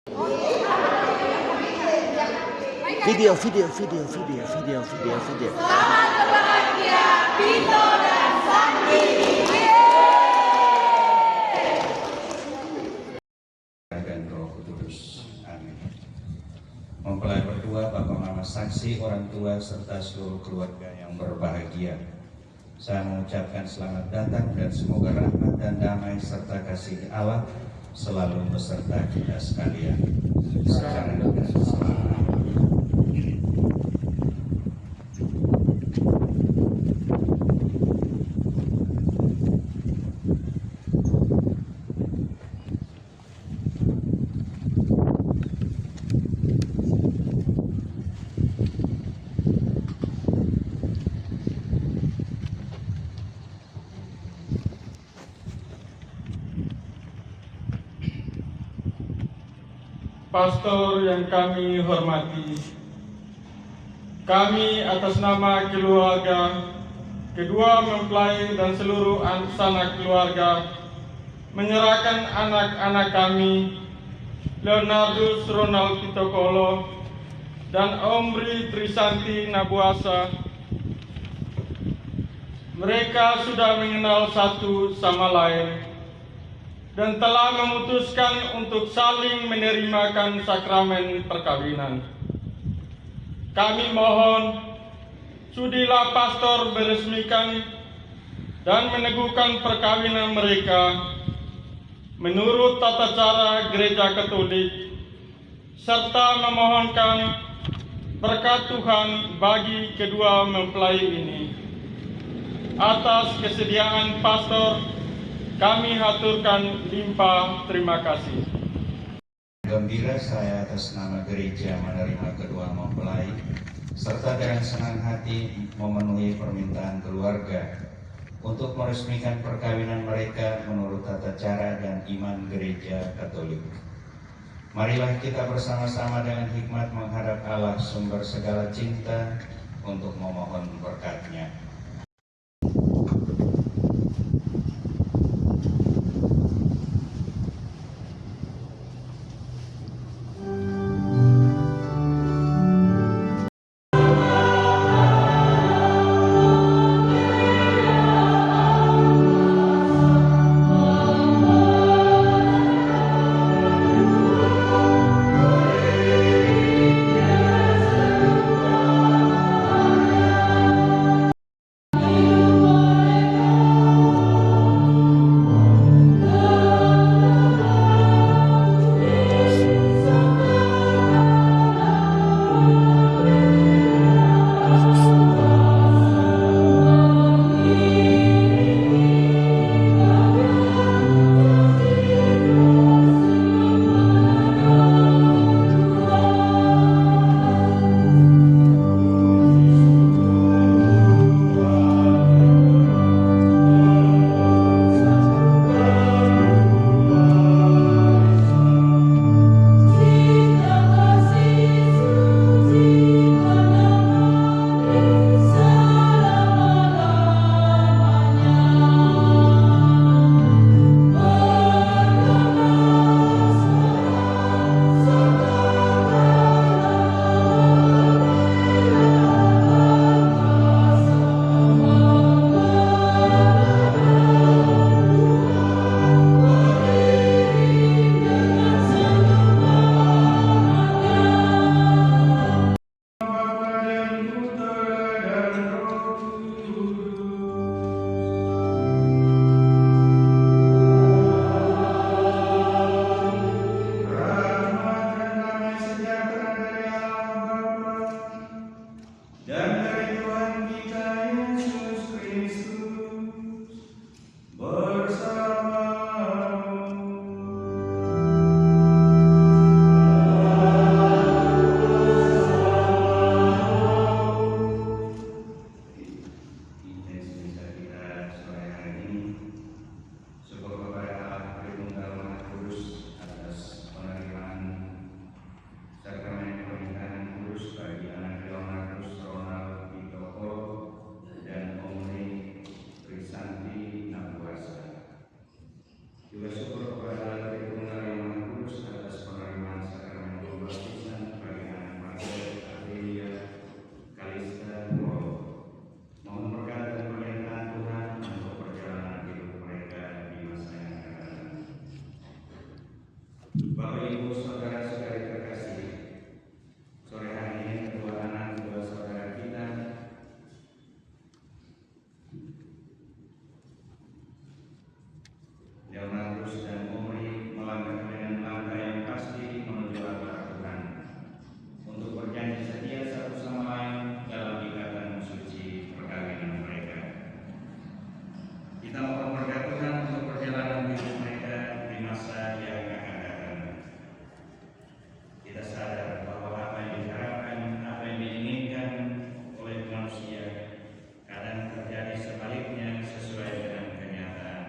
Video. Selamat berbahagia, Vito dan Sandi. Dan Roh Kudus. Amin. Mempelai berdua, Bapak Mama saksi, orang tua serta seluruh keluarga yang berbahagia. Saya mengucapkan selamat datang dan semoga rahmat dan damai serta kasih Allah selalu beserta kita sekalian. Sekarang dan selama. Pastor yang kami hormati, kami atas nama keluarga, kedua mempelai dan seluruh sanak keluarga menyerahkan anak-anak kami, Leonardus Ronald Pitokolo dan Omri Trisanti Nabuasa. Mereka sudah mengenal satu sama lain dan telah memutuskan untuk saling menerimakan sakramen perkawinan. Kami mohon, sudilah pastor meresmikan dan meneguhkan perkawinan mereka menurut tata cara Gereja Katolik, serta memohonkan berkat Tuhan bagi kedua mempelai ini. Atas kesediaan pastor, kami haturkan limpah terima kasih. Gembira saya atas nama gereja menerima kedua mempelai, serta dengan senang hati memenuhi permintaan keluarga untuk meresmikan perkawinan mereka menurut tata cara dan iman gereja Katolik. Marilah kita bersama-sama dengan hikmat menghadap Allah sumber segala cinta untuk memohon berkat-Nya. Bapak Ibu saudara-saudari terkasih, sore hari ini kedua saudara kita Leonardus dan Omri melangkah dengan langkah yang pasti menuju altar Tuhan untuk berjanji setia satu sama lain dalam ikatan suci perkawinan mereka. Kita mohon berkat Tuhan untuk perjalanan hidup mereka di masa yang akan datang. Kita sadar bahwa apa yang diharapkan, apa yang diinginkan oleh manusia kadang terjadi sebaliknya sesuai dengan kenyataan.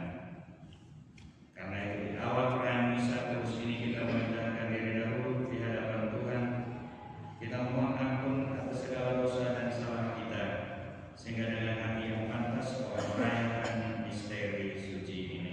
Karena itu di awal perayaan Misa Kudus ini kita mendekatkan diri dahulu di hadapan Tuhan. Kita mohon ampun atas segala dosa dan salah kita, sehingga dengan hati yang pantas boleh merayakan misteri suci ini.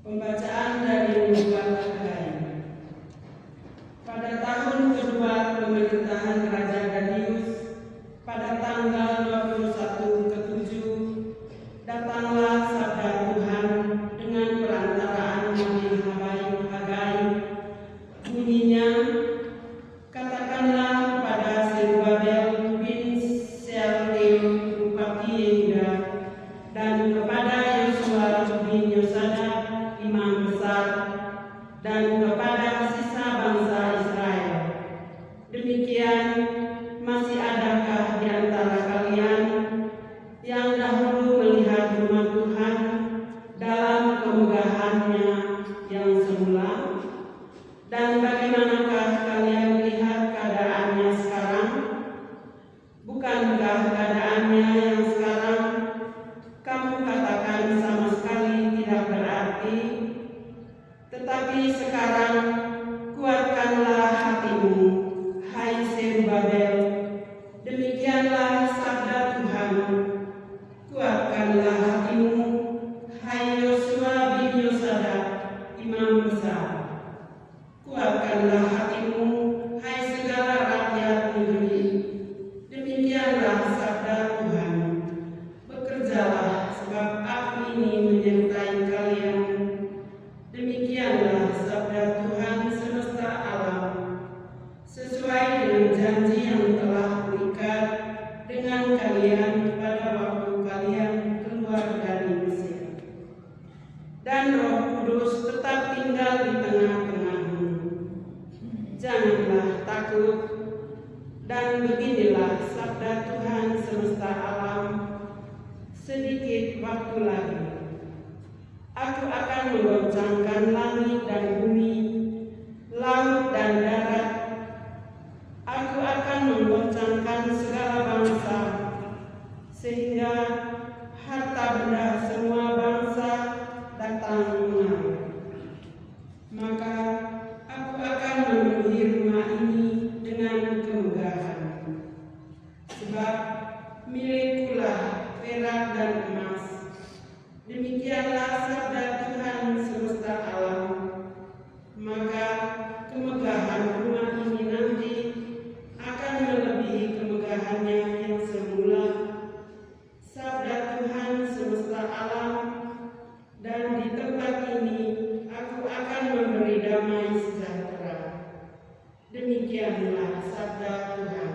Pembacaan dari Nubuat Hagai. Pada tahun kedua pemerintahan Raja Darius, pada tanggal 21/7, datanglah sabda Tuhan dengan perantaraan Nabi Hagai. Bunyinya, katakanlah kepada Zerubabel bin Shealtiel bupati Yehuda dan kepada Yosua bin Yosadak imam besar dan kepada sisa bangsa Israel. Demikian, masih adakah di antara kalian yang dahulu melihat rumah Tuhan dalam kemegahannya yang semula? Dan bagaimanakah kalian melihat keadaannya sekarang? Bukankah keadaannya yang sekarang kamu katakan sama sekali tidak berarti? Tetapi sekarang kuatkanlah hatimu, hai Zerubabel. Demikianlah sabda Tuhan. Kuatkanlah hatimu, hai Yosua bin Yosadak, imam besar. Kuatkanlah hatimu, hai segala rakyat negeri. Demikianlah sabda Tuhan. Bekerjalah, sebab aku ini menyertai kalian. Demikianlah sabda Tuhan semesta alam, sesuai dengan janji yang telah kuikat dengan kalian pada waktu kalian keluar dari Mesir. Dan Roh Kudus tetap tinggal di tengah-tengahmu. Janganlah takut, dan beginilah sabda Tuhan semesta alam, sedikit waktu lagi aku akan menggoncangkan langit dan bumi, laut dan darat. Aku akan menggoncangkan segala bangsa, sehingga harta benda semua bangsa datang mengalir. Maka aku akan memenuhi rumah ini dengan kemegahan, sebab milikkulah perak dan emas. Demikianlah sabda Tuhan semesta alam. Maka kemegahan rumah ini nanti akan melebihi kemegahannya yang semula. Sabda Tuhan semesta alam. Dan di tempat ini aku akan memberi damai sejahtera. Demikianlah sabda Tuhan.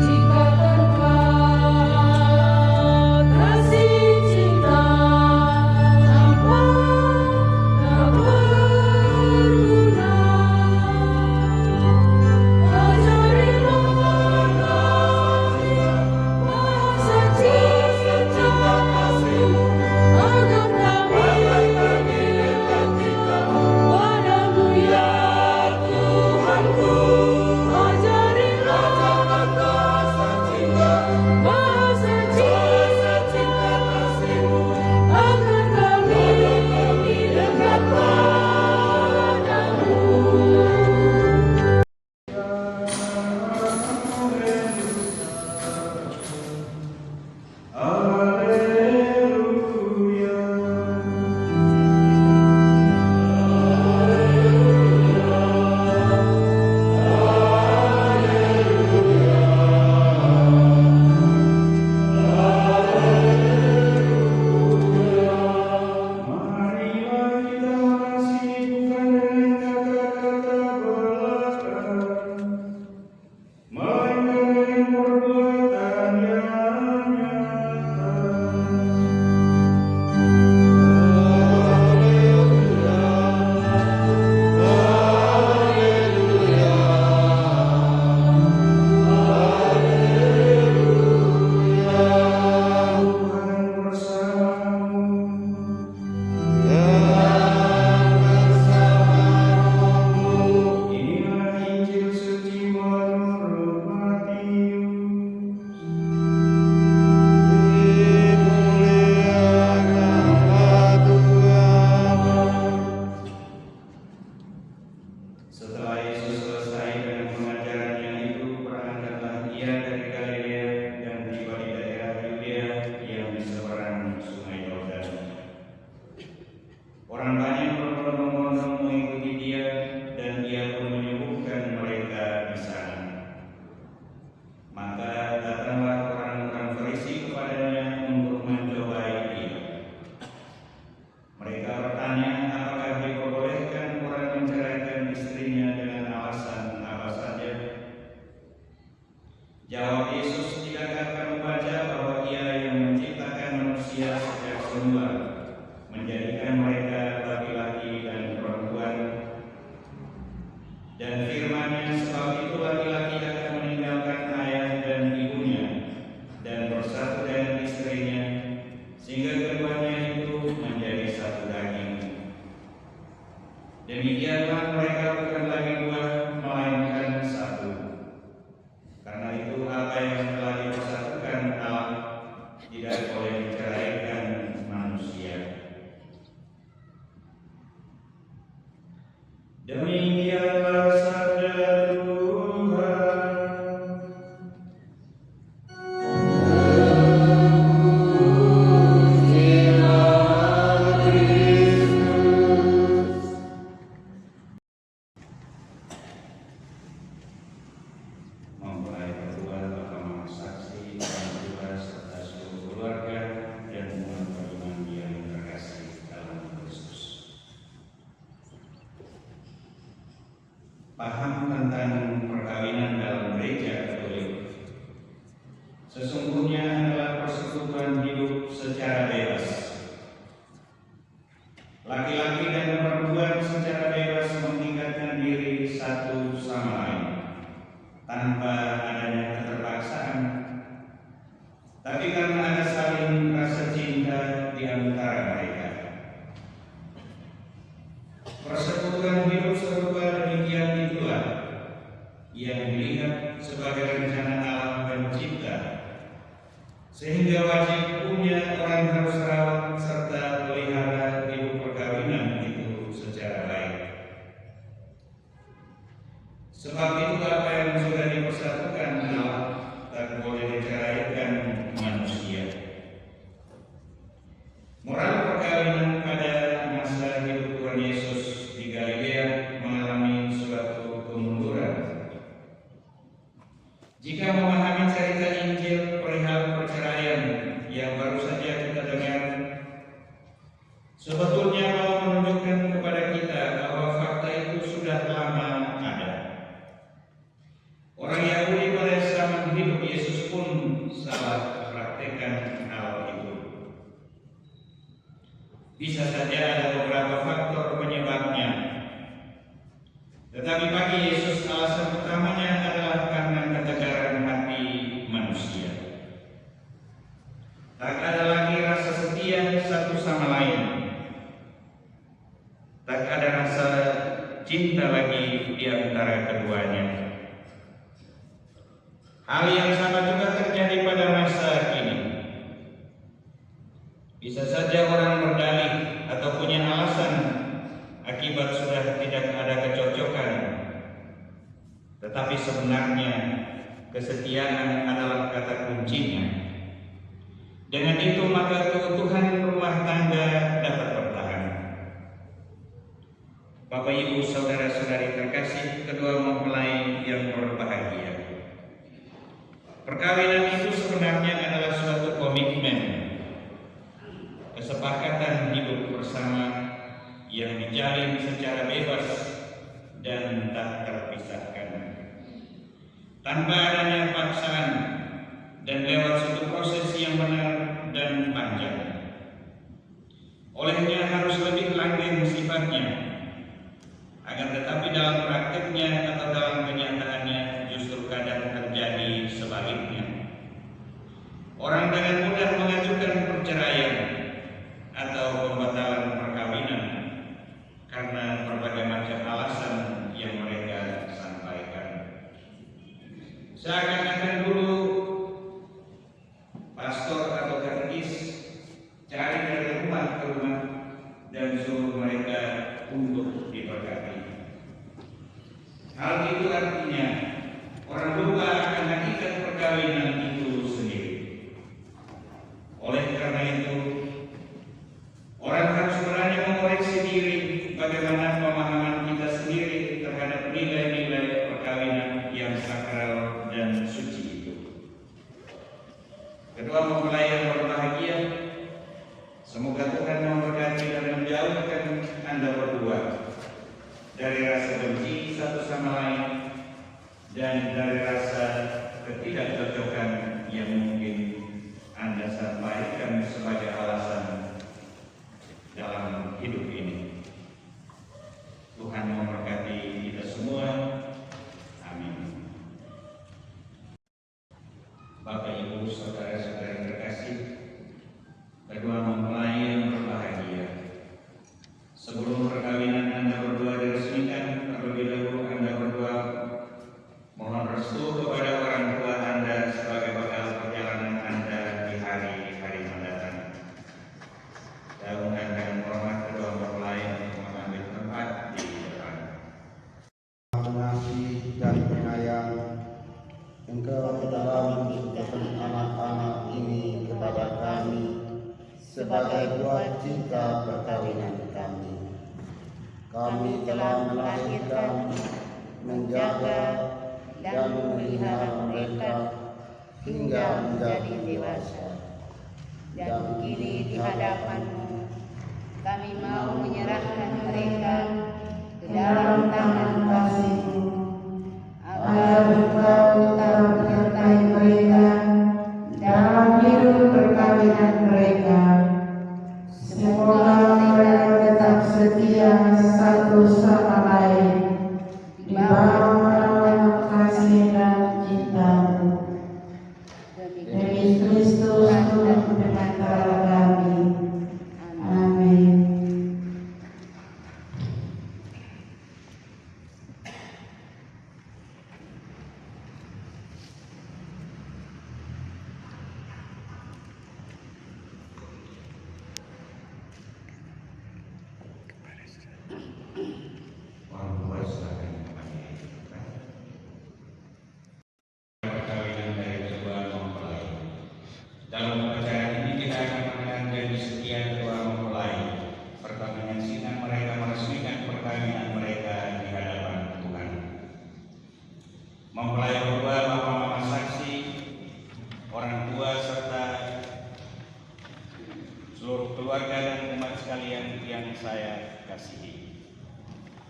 Jika Orang banyak berbondong-bondong mengikuti dia, dan dia pun menyembuhkan mereka di sana. Maka datanglah orang-orang Farisi kepadanya untuk mencobai dia. Mereka bertanya, apakah diperbolehkan orang menceraikan istrinya dengan alasan apa saja? Jawab Yesus, tidakkah kamu baca bahwa Ia yang menciptakan manusia sejak semula, menjadikan mereka laki-laki dan perempuan, dan firman-Nya, sebab itu laki-laki akan meninggalkan ayah dan ibunya dan bersatu dengan istrinya, sehingga keduanya itu menjadi satu daging. Demikianlah mereka bukan lagi dua, melainkan satu. Karena itu apa yang telah dipersatukan Allah tidak boleh diceraikan manusia. Demikianlah sabda Tuhan. Mempelai berdua Bapak Saksi dan dua serta seluruh keluarga dan umat beriman yang terkasih dalam Kristus. Paham tentang perkawinan dalam gereja Katolik sesungguhnya adalah persekutuan hidup secara bebas. Laki-laki dan perempuan secara bebas mengingatkan diri satu sama lain tanpa adanya keterpaksaan, tapi karena ada saling rasa cinta di antara mereka. Persekutuan hidup serupa demikian itulah yang dilihat sebagai rencana Allah Pencipta, sehingga wajib punya orang harus rawat serta pelihara hidup perkawinan itu secara baik. Sebab itu apa yang sudah dipersatukan Allah tak boleh diceraikan manusia. Moral perkawinan pada masa hidup Tuhan Yesus di Galilea mengalami suatu kemunduran. Jika memahami cerita Injil perihal perceraian yang baru saja kita dengar, sebetulnya mau menunjukkan kepada kita bahwa fakta itu sudah lama ada. Orang Yahudi pada zaman hidup Yesus pun salah praktekkan hal itu. Bisa saja ada beberapa faktor penyebabnya, tetapi bagi Yesus alasan utamanya adalah karena ketegaran hati manusia. Tak ada lagi rasa setia satu sama lain, tak ada rasa cinta lagi di antara keduanya. Hal yang sama juga terjadi pada masa kini. Bisa saja orang berdalih atau punya alasan akibat sudah tidak ada kecocokan, tetapi sebenarnya kesetiaan adalah kata kuncinya. Dengan itu maka keutuhan rumah tangga dapat bertahan. Bapak Ibu saudara-saudari terkasih, kedua mempelai yang berbahagia, perkawinan itu sebenarnya adalah suatu komitmen, kesepakatan hidup bersama yang dijalin secara bebas dan tak terpisahkan, tanpa adanya paksaan dan lewat suatu proses yang benar dan panjang. Olehnya harus lebih langgeng sifatnya, akan tetapi dalam prakteknya atau dalam kenyataannya justru kadang terjadi sebaliknya. Orang dengan mudah mengajukan perceraian atau pembatalan perkawinan karena berbagai macam alasan yang mereka sampaikan. Seakan-akan dulu pastor atau katekis cari dari rumah ke rumah dan suruh mereka untuk diberkati. Hal itu artinya orang lupa akan hakikat perkawinan itu sendiri. Oleh karena itu, orang harus mengoreksi diri bagaimana pemahaman kita sendiri terhadap nilai-nilai perkawinan yang sakral dan suci itu. Kedua mempelai yang berbahagia, semoga Tuhan memberkati dan menjauhkan Anda berdua dari rasa benci satu sama lain dan dari rasa ketidakcocokan yang mungkin Anda sampaikan sebagai alasan dalam hidup ini. Tuhan memberkati kita semua. Amin. Bapak, Ibu, saudara-saudara terkasih, kedua mempelai yang berbahagia, sebelum perkawinan Anda berdua diresmikan, terlebih dahulu Anda berdua mohon restu kepada orang tua Anda sebagai bekal perjalanan Anda di hari-hari mendatang. Daungan dan hormat kedua mempelai untuk mengambil tempat di depan. Mengasihi dan penyayang Engkau telah menunjukkan anak-anak ini kepada kami sebagai buah cinta perkawinan kami. Kami telah melahirkan, menjaga, dan memelihara mereka hingga menjadi dewasa. Dan kini di hadapan-Mu, kami mau menyerahkan mereka ke dalam tangan kasih-Mu, agar Engkau tetap menyertai mereka dalam hidup perkawinan mereka. Semoga mereka tetap setia satu sama lain di bawah naungan kasih dan cinta-Mu. Demi Kristus Tuhan penantara kami. Amin. Orang tua silakan kembali. Perkawinan dari kedua mempelai. Dalam upacara ini kita akan mengenang janji setia kedua mempelai. Pertama menyaksikan mereka meresmikan perkawinan mereka di hadapan Tuhan. Mempelai berdua, bapak mama saksi, orang tua serta seluruh keluarga dan umat sekalian yang saya kasihi.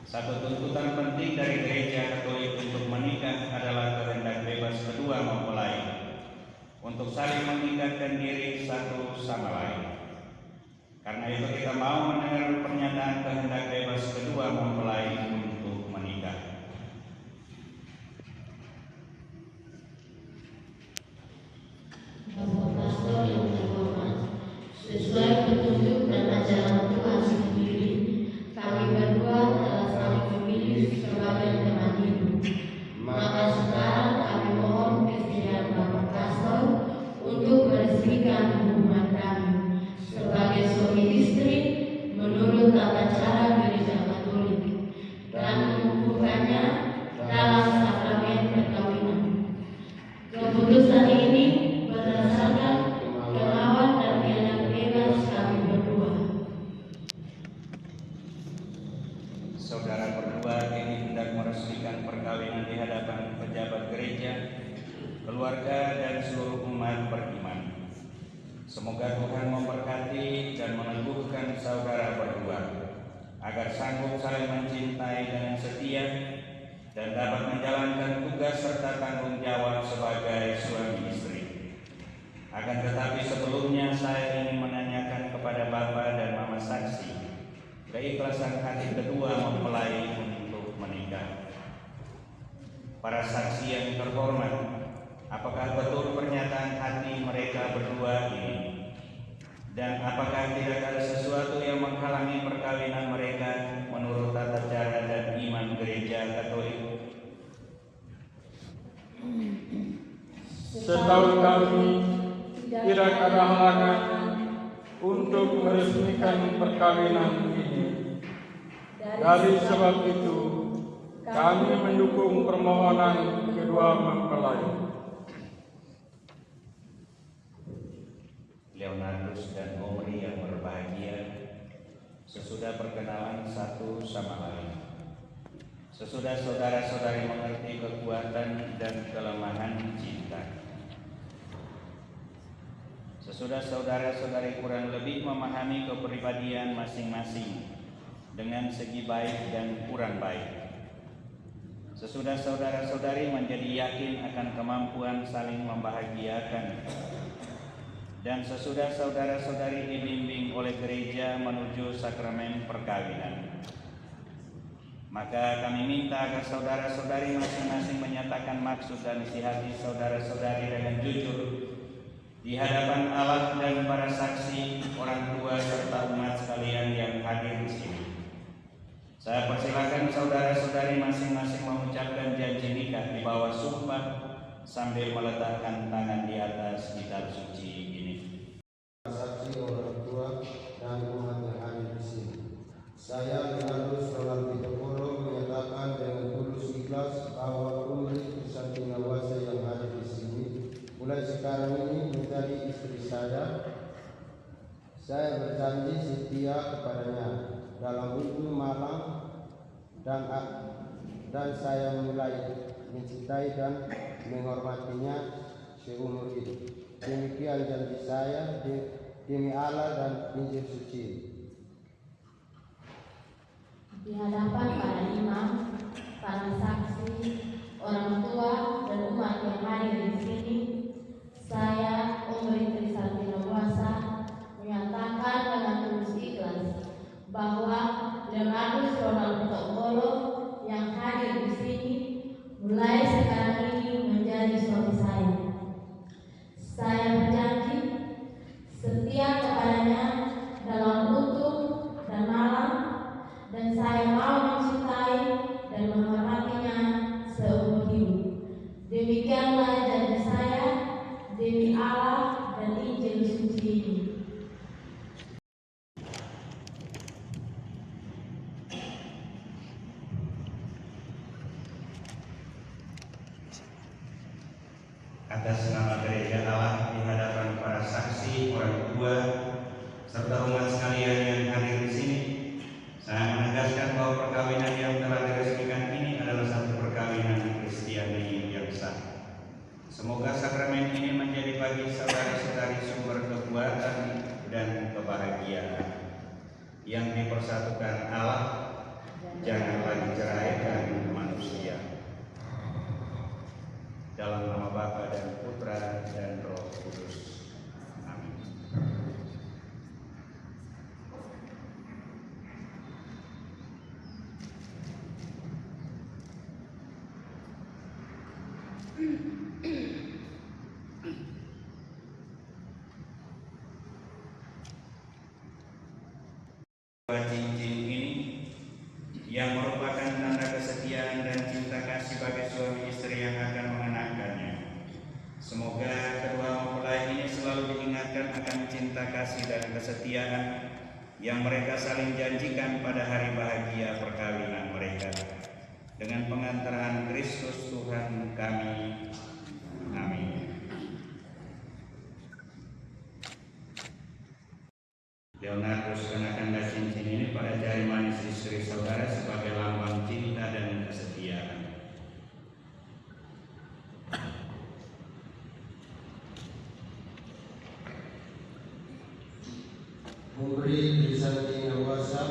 Satu tuntutan penting dari Gereja Katolik untuk menikah adalah kehendak bebas kedua mempelai untuk saling mengikatkan diri satu sama lain. Karena itu kita mau mendengar pernyataan kehendak bebas kedua mempelai untuk menikah. Bapak Pastor yang terhormat, sesuai petunjuk dan ajaran Tuhan sendiri, kami berdua telah saling memilih sebagai teman hidup. Maka sekarang kami mohon kesediaan Bapak Pastor untuk meresmikan hubungan kami sebagai suami istri menurut tata cara Gereja Katolik dan mengukuhkannya dalam sakramen perkawinan. Keputusan ini berdasarkan kemauan dan kehendak bebas kami berdua. Saudara berdua kini hendak meresmikan perkawinan di hadapan pejabat gereja, keluarga, dan seluruh umat beriman. Semoga Tuhan memberkati dan meneguhkan saudara berdua agar sanggup saling mencintai dengan setia dan dapat menjalankan tugas serta tanggung jawab sebagai suami istri. Akan tetapi sebelumnya saya ingin menanyakan kepada Bapak dan Mama saksi keikhlasan hati kedua mempelai untuk menikah. Para saksi yang terhormat, apakah betul pernyataan hati mereka berdua ini? Dan apakah tidak ada sesuatu yang menghalangi perkawinan mereka menurut tata cara dan iman Gereja Katolik? Setahu kami, tidak ada halangan untuk meresmikan perkawinan ini. Dari sebab itu, kami mendukung permohonan kedua mempelai. Leonardus dan Omri yang berbahagia, sesudah perkenalan satu sama lain, sesudah saudara-saudari mengerti kekuatan dan kelemahan cinta, sesudah saudara-saudari kurang lebih memahami kepribadian masing-masing dengan segi baik dan kurang baik, sesudah saudara-saudari menjadi yakin akan kemampuan saling membahagiakan, dan sesudah saudara-saudari dibimbing oleh gereja menuju sakramen perkawinan, maka kami minta agar saudara-saudari masing-masing menyatakan maksud dan isi hati saudara-saudari dengan jujur di hadapan Allah dan para saksi, orang tua serta umat sekalian yang hadir di sini. Saya persilakan saudara-saudari masing-masing mengucapkan janji nikah di bawah sumpah sambil meletakkan tangan di atas kitab suci ini. Saksi orang tua dan umat yang hadir di sini. Saya Leonardus Ronald Pitokoro menyatakan dengan tulus ikhlas bahwa Putri Krisanti Nawasa yang hadir di sini mulai sekarang ini menjadi istri saya. Saya berjanji setia kepadanya dalam itu malam dan saya mulai mencintai dan menghormatinya seumur hidup. Demikian janji saya demi Allah dan Injil suci. Di hadapan para imam, para saksi, orang tua dan umat yang hadir di sini, saya Putri Krisanti Nawasa menyatakan dengan tulus ikhlas bahwa Leonardus Ronald Pitokoro yang hadir di sini mulai sekarang ini menjadi suami saya. Saya berjanji setia kepadanya dalam utuh dan malam, dan saya mau mencintai dan menghormatinya seumur hidup. Demikianlah janji saya demi Allah dan Injil suci ini. Atas nama gereja Allah di hadapan para saksi, orang tua, serta umat sekalian yang hadir di sini, saya menegaskan bahwa perkawinan yang telah diresmikan ini adalah satu perkawinan Kristiani yang sah. Semoga sakramen ini menjadi bagi saudara-saudari sumber kekuatan dan kebahagiaan yang dipersatukan Allah, jangan lagi ceraikan manusia. Dalam nama Bapa dan Putra dan Roh Kudus. Amin. Cincin ini yang merupakan tanda kesetiaan dan cinta kasih bagi suami istri yang akan mengenakannya. Semoga kedua mempelai ini selalu diingatkan akan cinta kasih dan kesetiaan yang mereka saling janjikan pada hari bahagia perkawinan mereka. Dengan pengantaran Kristus Tuhan kami. Amin. Leonardus kenakanlah cincin ini pada jari manis istri saudara sebagai lambang cinta dan kesetiaan. Putri Krisanti Nawasa,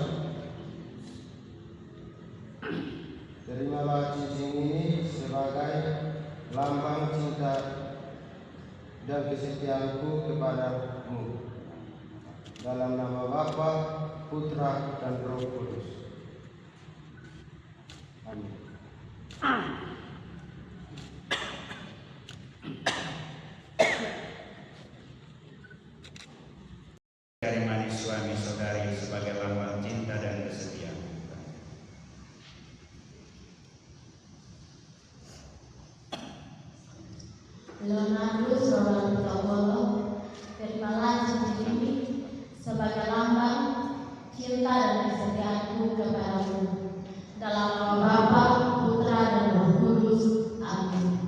terimalah cincin ini sebagai lambang cinta dan kesetiaanku kepadamu. Dalam nama Bapa, Putra, dan Roh Kudus. Amin. Jari manis suami saudari sebagai lambang cinta dan kesetiaan. Leonardus Ronald Pitokoro, terimalah cincin ini sebagai lambang cinta dan kesetiaanku kepadamu. Dalam nama Bapa, Putra, dan Roh Kudus. Amin.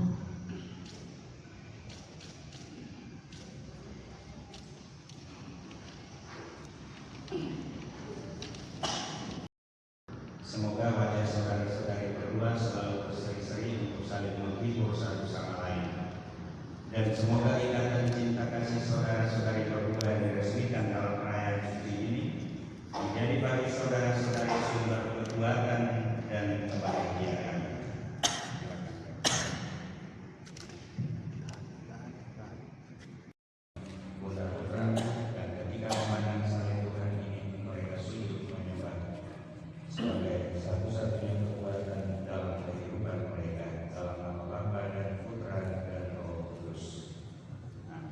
Semoga wajah saudara-saudari berdua selalu berseri-seri untuk saling menghibur satu sama lain. Dan semoga ikatan cinta kasih saudara-saudari berdua yang diresmikan dalam perayaan suci ini menjadi bagi saudara-saudari sumber kekuatan dan kebahagiaan. Putra-putra, dan ketika memandang salib Tuhan ini, mereka sujud menyembah sebagai satu-satunya kekuatan dalam kehidupan mereka, dalam nama Bapa dan Putra dan Roh Kudus. Amin.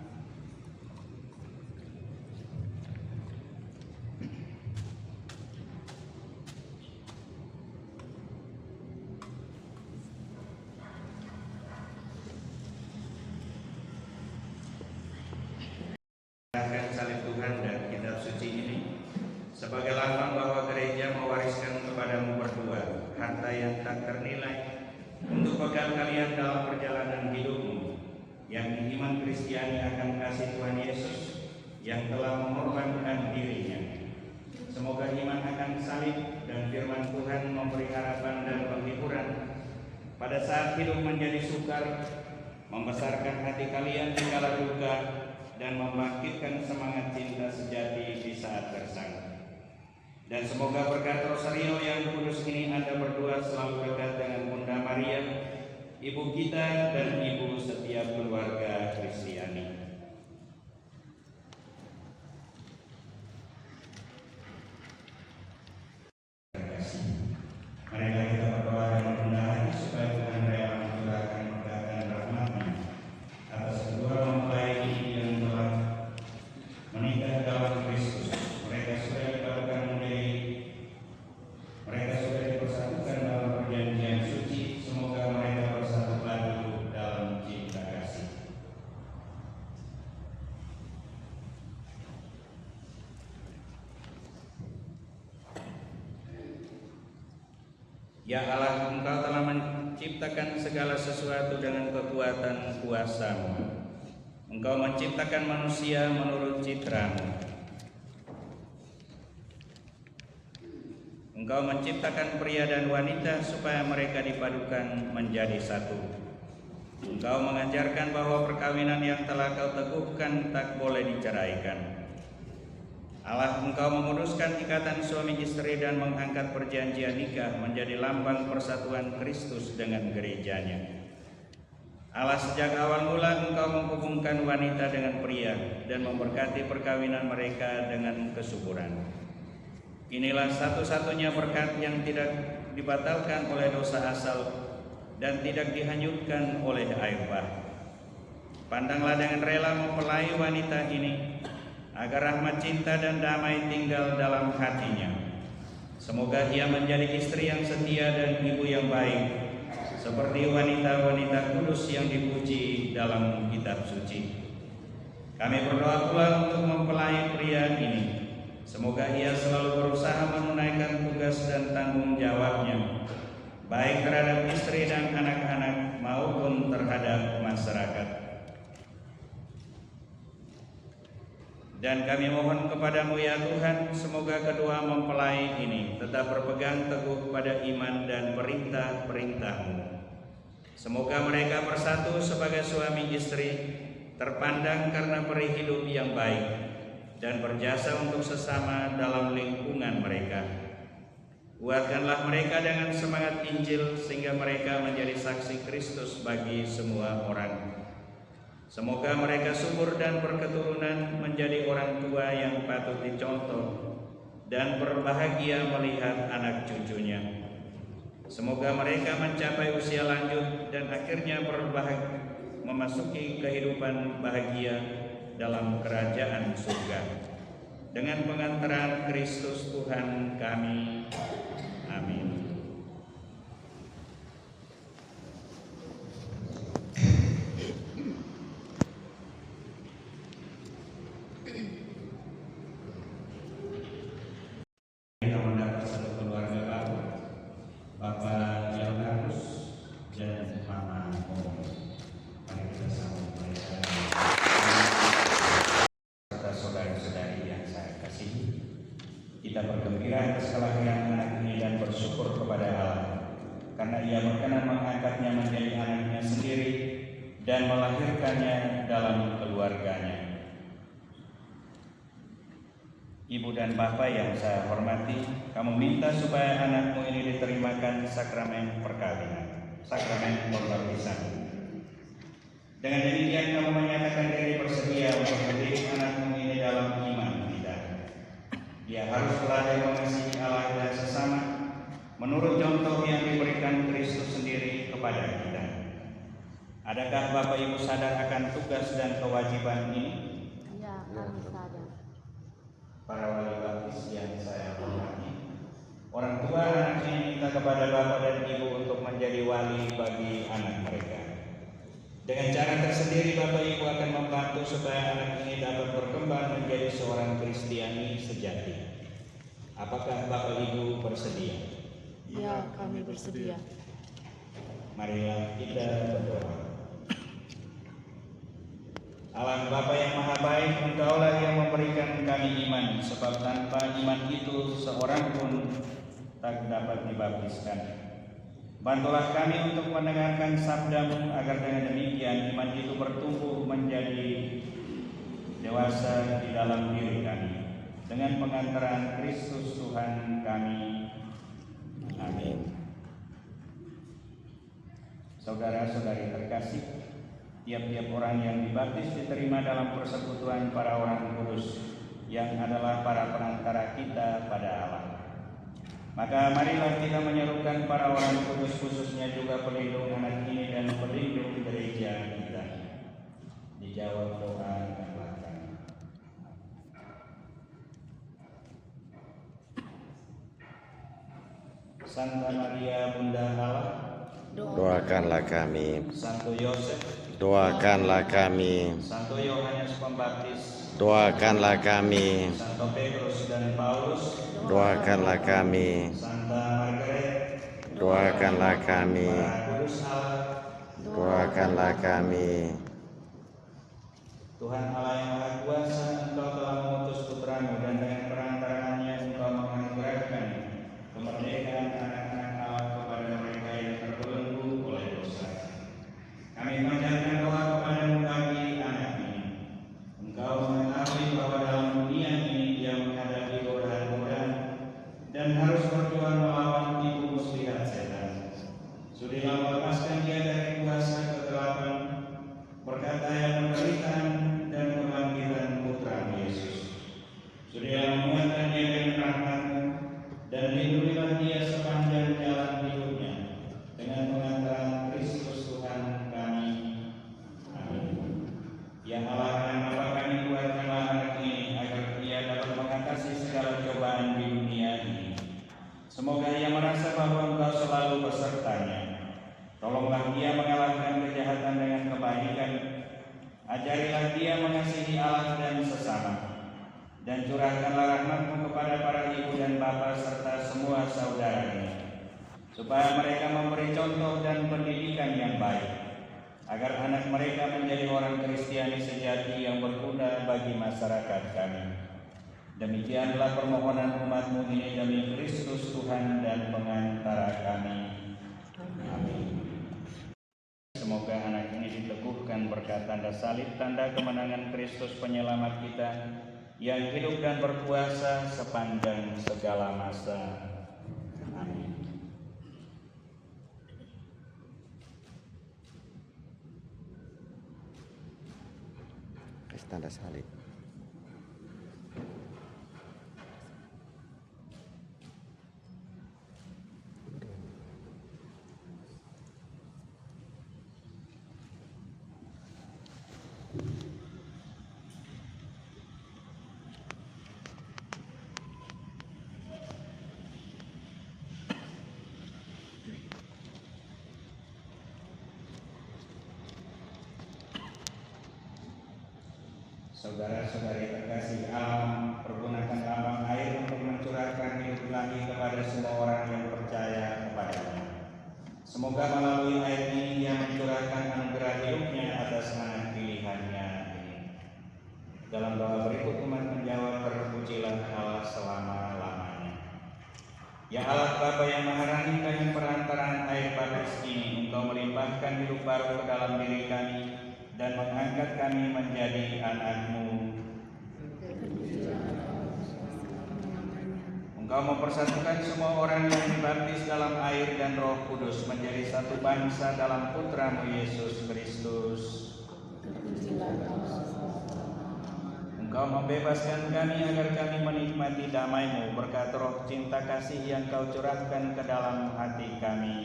Salib Tuhan dan kitab suci ini sebagai lambang bahwa gereja mewariskan kepadamu berdua harta yang tak ternilai untuk bekal kalian dalam perjalanan hidupmu, yang iman Kristiani akan kasih Tuhan Yesus yang telah mengorbankan dirinya. Semoga iman akan salib dan firman Tuhan memberi harapan dan penghiburan pada saat hidup menjadi sukar, membesarkan hati kalian di kala duka, dan membangkitkan semangat cinta sejati di saat gersang. Dan semoga berkat rosario yang kudus ini Anda berdua selalu dekat dengan Bunda Maria, ibu kita dan ibu setiap keluarga Kristiani. Marilah kita berdoa dan merendah hati supaya Tuhan rela mencurahkan berkat dan rahmat-Nya atas kedua mempelai yang telah menikah dalam Kristus. Mereka sudah dipersatukan dalam perjanjian suci. Semoga mereka bersatu padu dalam cinta kasih. Ya Allah, Engkau telah menciptakan segala sesuatu dengan kekuatan kuasa-Mu. Engkau menciptakan manusia menurut citra-Mu. Engkau menciptakan pria dan wanita supaya mereka dipadukan menjadi satu. Engkau mengajarkan bahwa perkawinan yang telah Kau teguhkan tak boleh diceraikan. Allah, Engkau menguduskan ikatan suami istri dan mengangkat perjanjian nikah menjadi lambang persatuan Kristus dengan gerejanya. Allah, sejak awal mula Engkau menghubungkan wanita dengan pria dan memberkati perkawinan mereka dengan kesuburan. Inilah satu-satunya berkat yang tidak dibatalkan oleh dosa asal dan tidak dihanyutkan oleh air bah. Pandanglah dengan rela mempelai wanita ini, agar rahmat cinta dan damai tinggal dalam hatinya. Semoga ia menjadi istri yang setia dan ibu yang baik, seperti wanita-wanita kudus yang dipuji dalam kitab suci. Kami berdoa pula untuk mempelai pria ini. Semoga ia selalu berusaha menunaikan tugas dan tanggung jawabnya, baik terhadap istri dan anak-anak maupun terhadap masyarakat. Dan kami mohon kepadamu ya Tuhan, semoga kedua mempelai ini tetap berpegang teguh pada iman dan perintah-perintah-Mu. Semoga mereka bersatu sebagai suami istri, terpandang karena peri hidup yang baik, dan berjasa untuk sesama dalam lingkungan mereka. Kuatkanlah mereka dengan semangat Injil, sehingga mereka menjadi saksi Kristus bagi semua orang. Semoga mereka subur dan berketurunan, menjadi orang tua yang patut dicontoh dan berbahagia melihat anak cucunya. Semoga mereka mencapai usia lanjut dan akhirnya memasuki kehidupan bahagia dalam kerajaan surga. Dengan pengantaran Kristus Tuhan kami. Amin. Kita mendapat satu keluarga baru, Bapak Leonardus dan Mama Om. Mari kita sambut mereka serta saudara-saudari yang saya kasihi. Kita bergembira atas kelahiran anak ini dan bersyukur kepada Allah karena Ia berkenan mengangkatnya menjadi anaknya sendiri dan melahirkannya dalam keluarganya. Ibu dan Bapak yang saya hormati, kamu minta supaya anakmu ini diterimakan sakramen perkawinan, sakramen pembaptisan. Dengan demikian kamu menyatakan diri bersedia untuk mendidik anakmu ini dalam iman kita. Dia harus belajar mengasihi Allah dan sesama menurut contoh yang diberikan Kristus sendiri kepada kita. Adakah Bapak Ibu sadar akan tugas dan kewajiban ini? Ya, kami sadar. Para wali baptis yang saya hormati, orang tua anak ini minta kepada Bapak dan Ibu untuk menjadi wali bagi anak mereka. Dengan cara tersendiri Bapak Ibu akan membantu supaya anak ini dapat berkembang menjadi seorang Kristiani sejati. Apakah Bapak Ibu bersedia? Ya, kami bersedia. Marilah kita berdoa. Allah Bapa yang Maha Baik, Engkaulah yang memberikan kami iman, sebab tanpa iman itu seorang pun tak dapat dibaptiskan. Bantulah kami untuk mendengarkan sabda-Mu agar dengan demikian iman itu bertumbuh menjadi dewasa di dalam diri kami. Dengan pengantaran Kristus Tuhan kami. Amin. Saudara-saudari terkasih, tiap-tiap orang yang dibaptis diterima dalam persekutuan para orang kudus yang adalah para perantara kita pada Allah. Maka marilah kita menyerukan para orang kudus, khususnya juga pelindung anak ini dan pelindung gereja kita. Dijawab doa dan belakang. Santa Maria Bunda Allah, doakanlah kami. Santo Yosef, Doakanlah kami. Santo Yohanes Pembaptis, Doakanlah kami. Santo Petrus dan Paulus, Doakanlah kami. Santa Margaret, Doakanlah kami. para kudus Allah, Doakanlah kami. Tuhan Allah yang Maha Kuasa, Engkau telah mengutus Putra-Mu dan dengan perantaraannya Engkau menganugerahkan kemerdekaan anak-anak Allah kepada mereka yang terbelenggu oleh dosa. Kami panjatkan doa kepada-Mu bagi anak ini. Engkau mengetahui bahwa dalam dunia ini dia menghadapi godaan-godaan dan harus berjuang melawan tipu muslihat setan. Sudilah melepaskan dia dari kuasa kegelapan berkat daya penderitaan dan kebangkitan Putra Yesus. Sudilah menguatkan dia dengan rahmat-Mu dan lindungilah dia sepanjang jalan hidupnya dengan pengantaran Kristus Tuhan kami. Amin. Ya Allah dan Bapa kami, kuatkanlah anak ini agar ia dapat mengatasi segala cobaan di dunia ini. Semoga ia merasa bahwa Engkau selalu besertanya. Tolonglah dia mengalahkan kejahatan dengan kebaikan. Ajarilah dia mengasihi Allah dan sesama. Dan curahkanlah rahmat-Mu kepada para ibu dan bapa serta semua saudaranya, supaya mereka memberi contoh dan pendidikan yang baik, agar anak mereka menjadi orang Kristiani sejati yang berguna bagi masyarakat kami. Demikianlah permohonan umat-Mu ini demi Kristus Tuhan dan pengantara kami. Amin. Semoga anak ini diteguhkan berkat tanda salib, tanda kemenangan Kristus penyelamat kita, yang hidup dan berkuasa sepanjang segala masa. Amin. Tanda salib. Saudara-saudari terkasih, alam pergunakan lambang air untuk mencurahkan hidup ilahi kepada semua orang yang percaya kepadanya. Semoga melalui air ini Dia mencurahkan anugerah hidupnya atas anak pilihannya ini. Dalam doa berikut umat menjawab, terpujilah Allah selama-lamanya. Ya Allah Bapa yang Maha dengan perantaraan air baptis ini, Engkau melimpahkan hidup baru ke dalam diri kami dan mengangkat kami menjadi anak-Mu. Engkau mempersatukan semua orang yang dibaptis dalam air dan Roh Kudus menjadi satu bangsa dalam Putra-Mu Yesus Kristus. Engkau membebaskan kami agar kami menikmati damai-Mu berkat roh cinta kasih yang Kau curahkan ke dalam hati kami.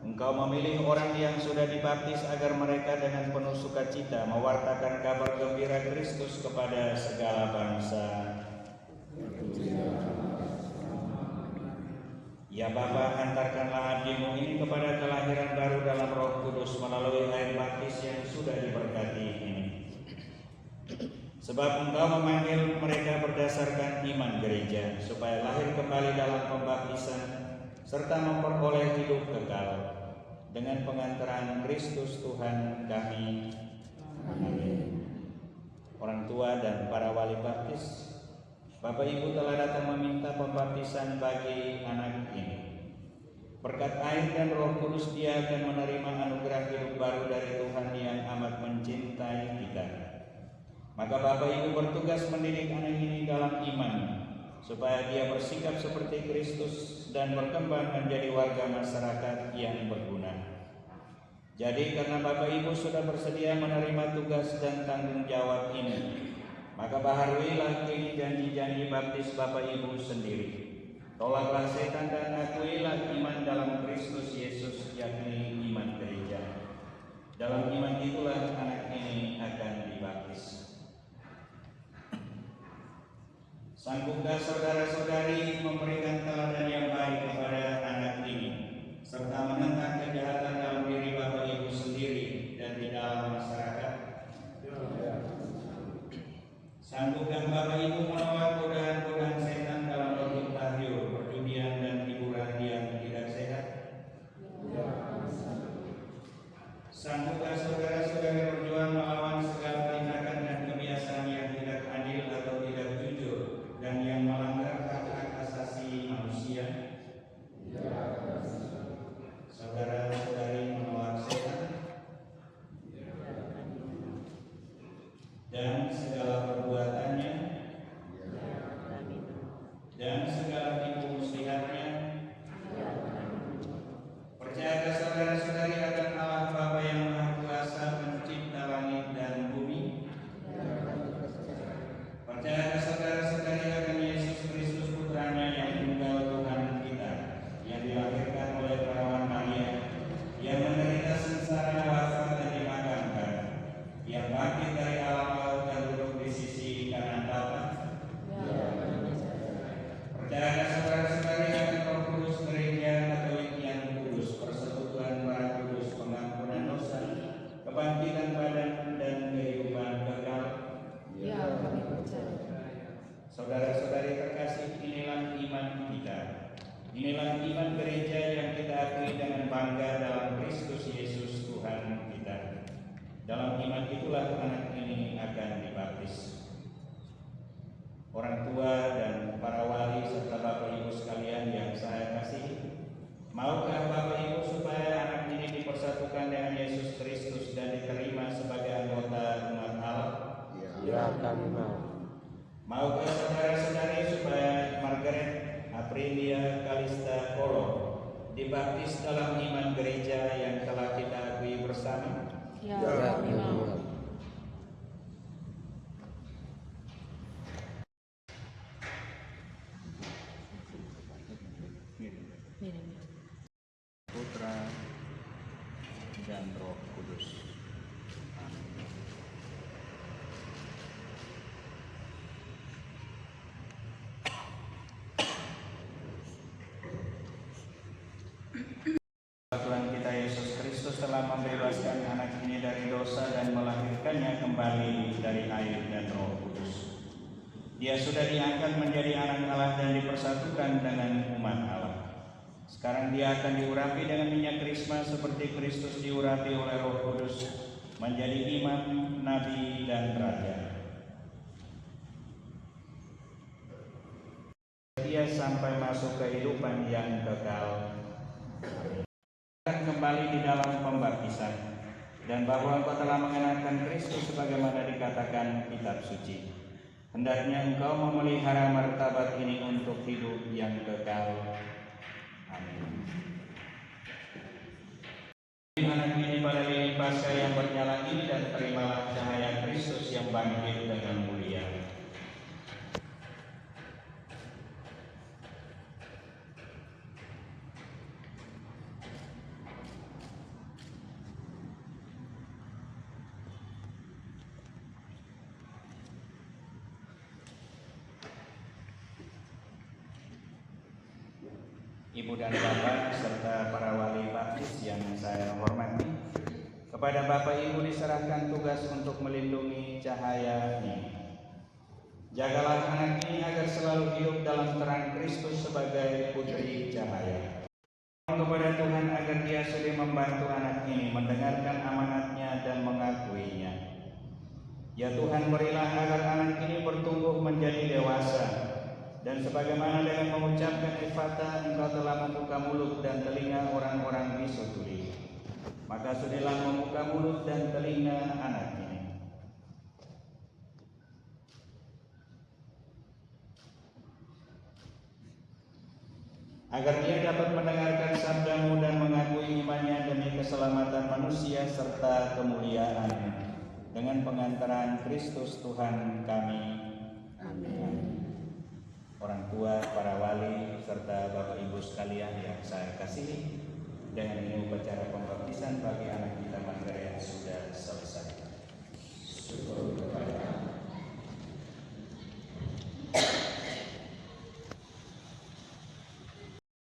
Engkau memilih orang yang sudah dibaptis agar mereka dengan penuh sukacita mewartakan kabar gembira Kristus kepada segala bangsa. Ya Bapa, hantarkanlah abdi-Mu ini kepada kelahiran baru dalam Roh Kudus melalui air baptis yang sudah diberkati ini. Sebab Engkau memanggil mereka berdasarkan iman gereja, supaya lahir kembali dalam pembaptisan, serta memperoleh hidup kekal, dengan pengantaran Kristus Tuhan kami. Amin. Orang tua dan para wali baptis, Bapak Ibu telah datang meminta pembaptisan bagi anak ini. Berkat air dan Roh Kudus dia akan menerima anugerah hidup baru dari Tuhan yang amat mencintai kita. Maka Bapak Ibu bertugas mendidik anak ini dalam iman, supaya dia bersikap seperti Kristus dan berkembang menjadi warga masyarakat yang berguna. Jadi karena Bapak Ibu sudah bersedia menerima tugas dan tanggung jawab ini, maka baharuilah kini janji-janji baptis Bapak Ibu sendiri. Tolaklah setan dan akuilah iman dalam Kristus Yesus, yakni iman gereja. Dalam iman itulah anak ini akan dibaptis. Sanggupkah saudara-saudari memberikan teladan yang baik kepada anak ini, serta menentang kejahatan dalam diri Bapak Ibu sendiri dan di dalam masyarakat? Sanggupkah Bapak Ibu menolak godaan-godaan setan dalam bentuk tahyul, perjudian dan hiburan yang tidak sehat? Sanggupkah saudara-saudari berjuang melawan segala tindakan dan kebiasaan yang tidak adil atau tidak jujur dan yang melanggar hak-hak asasi manusia? Saudara-saudari menolak setan dan segala perbuatannya dan segala tipu muslihatnya. Percayakah saudara-saudari akan Allah Bapa yang Maha Kuasa pencipta langit dan bumi? Percayakah saudara-saudari akan Yesus Kristus Putranya yang tunggal Tuhan kita, yang dilahirkan oleh perawan Maria, yang menderita sengsara, wafat dan dimakamkan, yang bangkit dari alam laut dan duduk di sisi kanan Bapa? Percayakah saudara-saudari akan Roh Kudus, gereja Katolik yang kudus, persekutuan para kudus, pengampunan dosa, kebangkitan badan dan kehidupan kekal? Ya, kami percaya. Saudara-saudari terkasih, inilah iman kita. Inilah iman gereja yang kita akui dengan bangga dalam Kristus Yesus Tuhan kita. Dalam iman itulah anak ini akan dibaptis. Orang tua dan para wali serta Bapak Ibu sekalian yang saya kasihi, maukah Bapak Ibu supaya anak ini dipersatukan dengan Yesus Kristus dan diterima sebagai anggota umat Allah? Ya, kami mau. Maukah saudara-saudari supaya Margaret Aprilia Kalista Kolo dibaptis dalam iman gereja yang telah kita akui bersama? Ya, Ya, kami mau. Putra dan Roh Kudus. Amin. Tuhan kita Yesus Kristus telah membebaskan anak ini dari dosa dan melahirkannya kembali dari air dan Roh Kudus. Dia sudah diangkat menjadi anak Allah dan dipersatukan dengan umat Allah. Sekarang dia akan diurapi dengan minyak krisma seperti Kristus diurapi oleh Roh Kudus menjadi imam, nabi, dan raja. dia sampai masuk kehidupan yang kekal. Akan kembali di dalam pembaptisan, dan bahwa engkau telah mengenakan Kristus sebagaimana dikatakan kitab suci. Hendaknya engkau memelihara martabat ini untuk hidup yang kekal. Amin. Anak ini pada lilin Paskah yang bernyala ini, dan terimalah cahaya Kristus yang bangkit dengan mulia. Ibu dan Bapak serta para wali baptis yang saya hormati, kepada Bapak Ibu diserahkan tugas untuk melindungi cahaya ini. Jagalah anak ini agar selalu hidup dalam terang Kristus sebagai putri cahaya. Kepada Tuhan agar dia sudi membantu anak ini mendengarkan amanatnya dan mengakuinya. Ya Tuhan, berilah agar anak ini bertumbuh menjadi dewasa, dan sebagaimana dengan mengucapkan Efata engkau telah membuka mulut dan telinga orang-orang bisu tuli, maka sudilah membuka mulut dan telinga anak ini. Agar dia dapat mendengarkan sabdamu dan mengakui imannya demi keselamatan manusia serta kemuliaan-Mu, dengan pengantaran Kristus Tuhan kami. Amin. Orang tua, para wali, serta Bapak Ibu sekalian yang saya kasihi, dengan ini upacara pembaptisan bagi anak kita Manggarai sudah selesai. Syukur kepada Allah.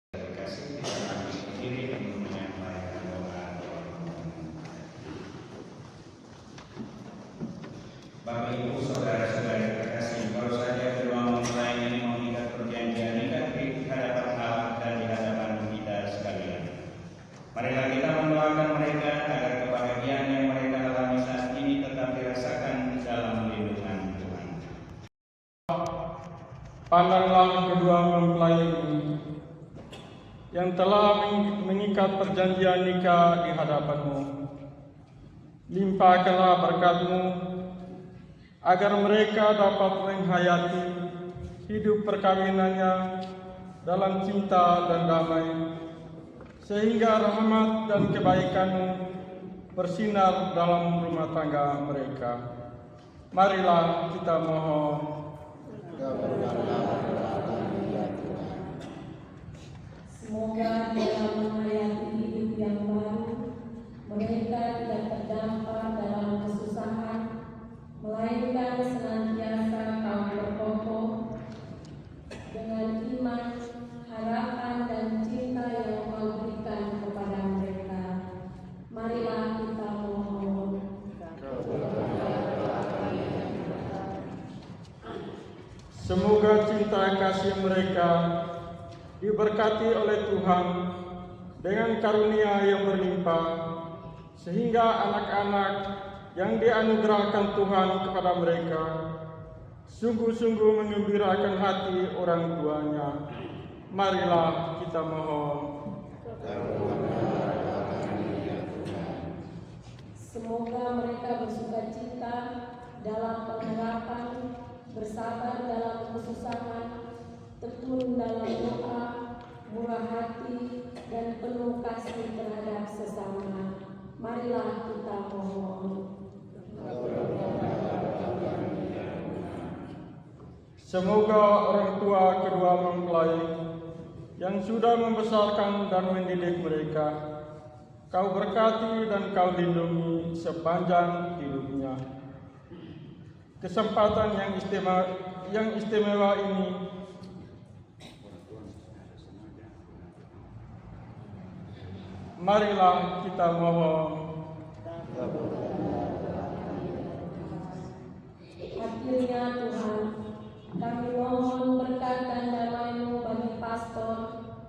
Terima kasih telah berdiri untuk menyampaikan doa. Bapak Ibu, saudara-saudari terkasih, baru saja kedua mempelai ini mengikat perjanjian nikah di hadapan Allah dan di hadapan kita sekalian. Marilah kita mendoakan mereka agar kebahagiaan yang mereka alami saat ini tetap dirasakan dalam lindungan Tuhan. Pandanglah kedua mempelai ini yang telah mengikat perjanjian nikah di hadapan-Mu. Limpahkanlah berkat-Mu agar mereka dapat menghayati hidup perkawinannya dalam cinta dan damai, sehingga rahmat dan kebaikan-Mu bersinar dalam rumah tangga mereka. Marilah kita mohon. Semoga dalam menghayati hidup yang baru, mereka tidak terdampar dalam kesusahan, melainkan senantiasa Kau berkokoh dengan iman, harapan, dan cinta yang Kau berikan kepada mereka. Marilah kita mohon. Semoga cinta kasih mereka diberkati oleh Tuhan dengan karunia yang berlimpah, sehingga anak-anak yang dianugerahkan Tuhan kepada mereka sungguh-sungguh mengembirakan hati orang tuanya. Marilah kita mohon. Semoga mereka bersukacita dalam pengharapan, bersabar dalam kesusahan, tekun dalam doa, murah hati, dan penuh kasih terhadap sesama. Marilah kita mohon. Semoga orang tua kedua mempelai yang sudah membesarkan dan mendidik mereka, Kau berkati dan Kau lindungi sepanjang hidupnya. Kesempatan yang istimewa ini marilah kita mohon. Akhirnya Tuhan, kami mohon berkat dan damai-Mu bagi pastor,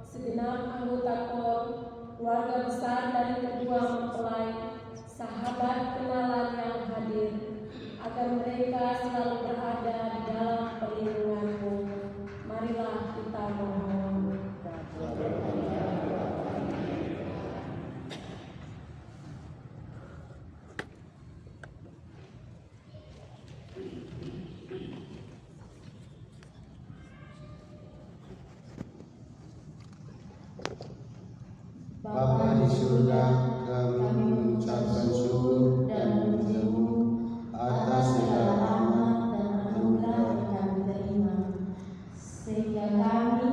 segenap anggota KOR, keluarga besar dari kedua mempelai, sahabat kenalan yang hadir, agar mereka selalu berada di dalam perlindungan-Mu. Marilah kita surga, kami mengucapkan syukur dan memuji-Mu atas segala rahmat dan anugerah yang kami terima, sehingga kami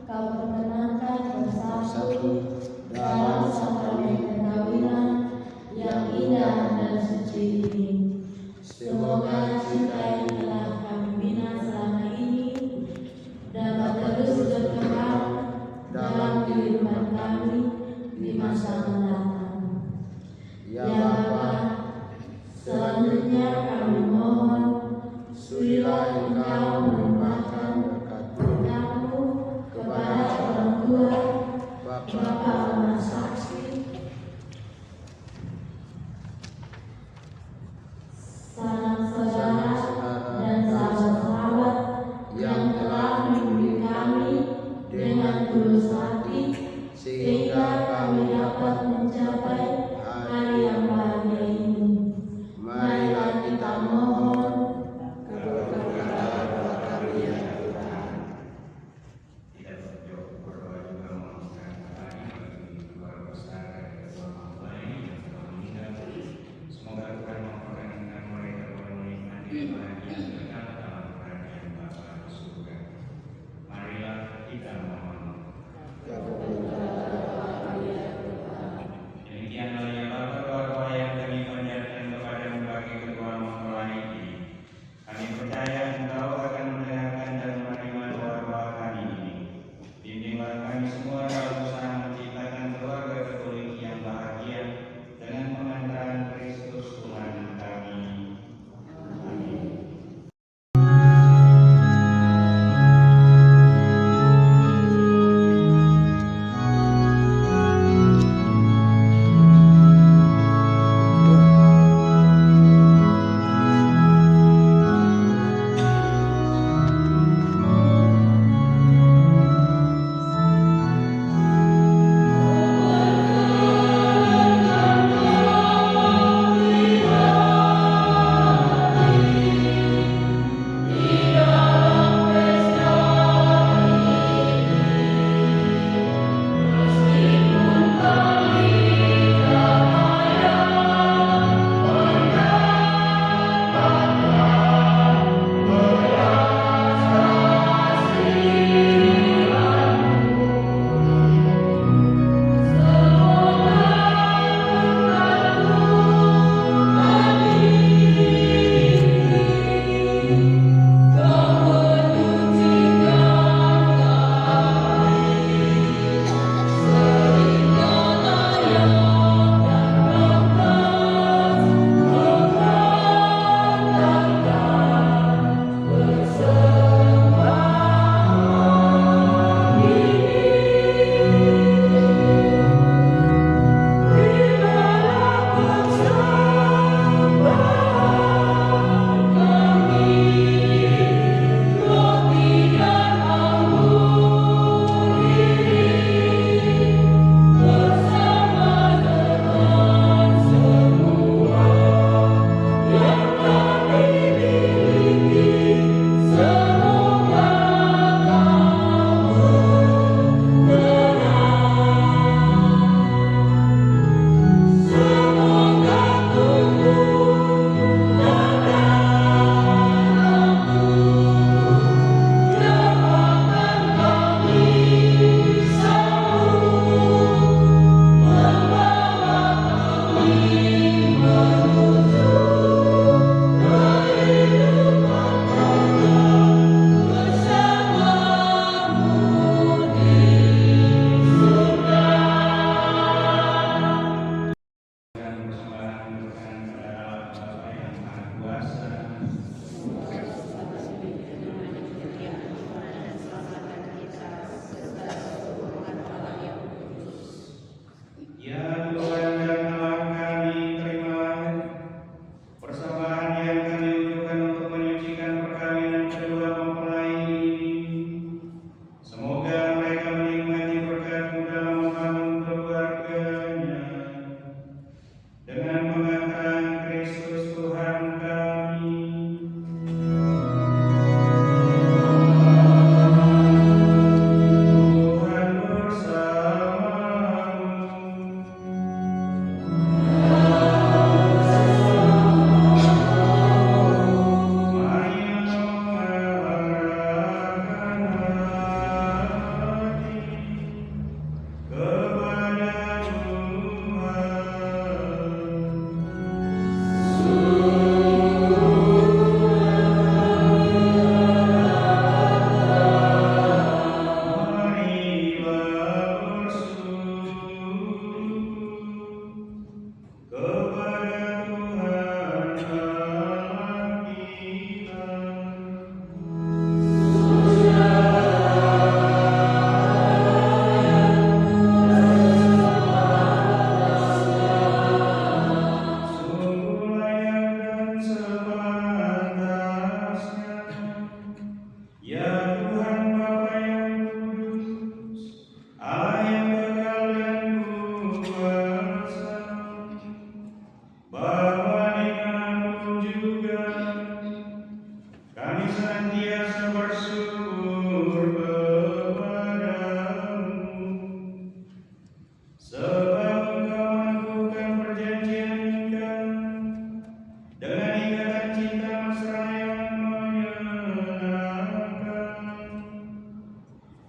Kau perkenankan bersatu dalam sakramen perkawinan yang indah dan suci ini. Semoga cinta yang telah kami bina selama ini dapat terus berkembang dalam kehidupan kami di masa mendatang.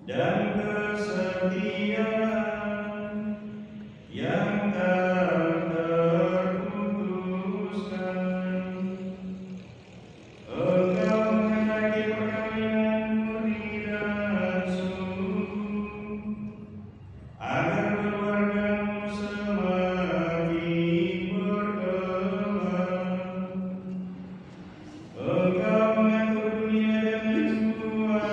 dan kesetiaan yang tak terputuskan. Engkau menghendaki perkawinan murni dan sungguh, agar keluargamu semakin berkembang. Engkau mengatur dunia dengan kuasa-Mu,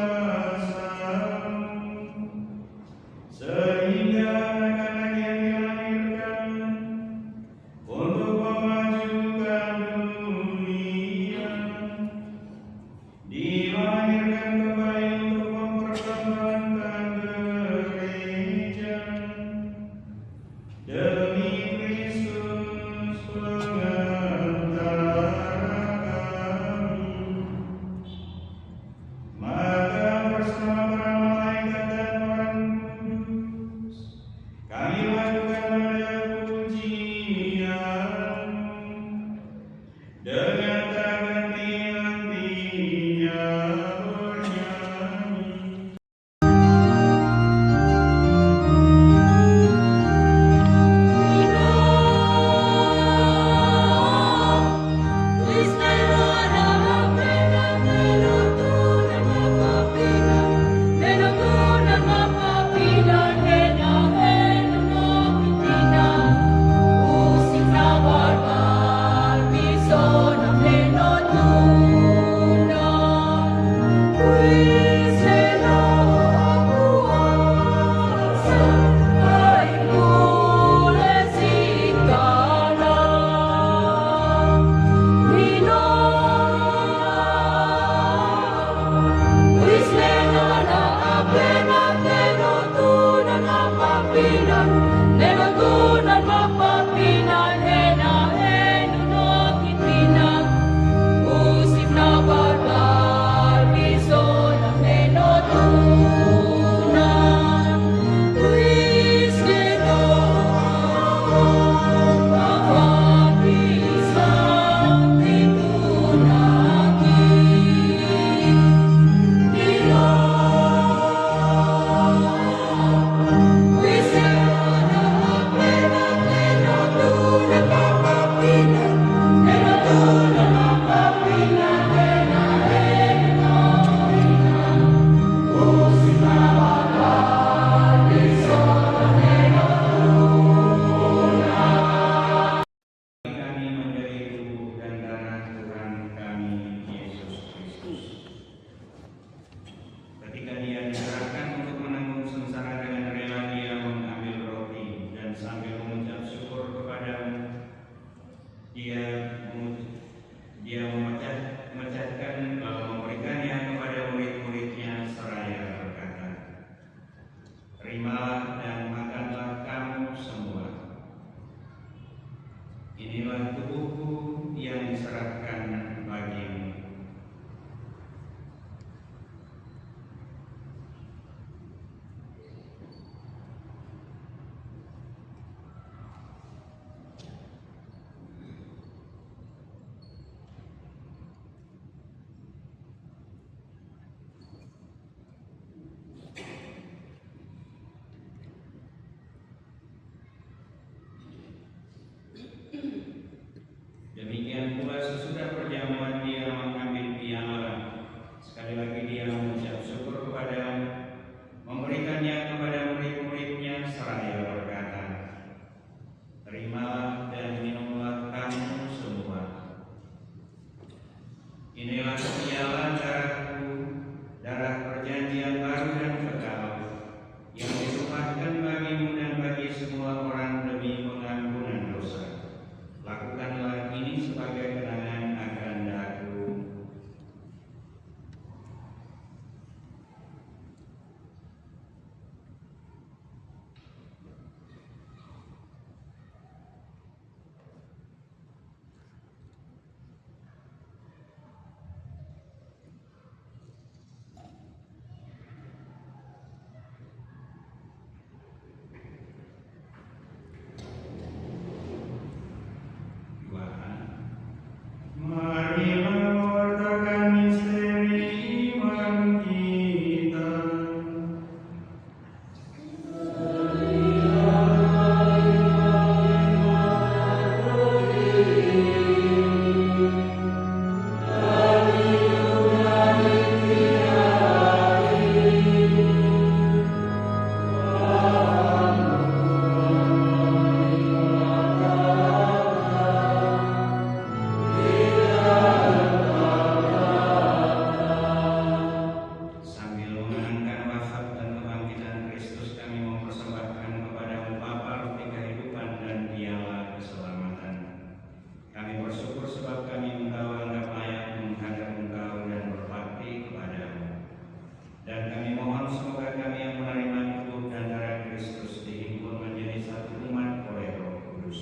memohon semoga kami yang menerima tubuh dan darah Kristus dihimpun menjadi satu umat oleh Roh Kudus.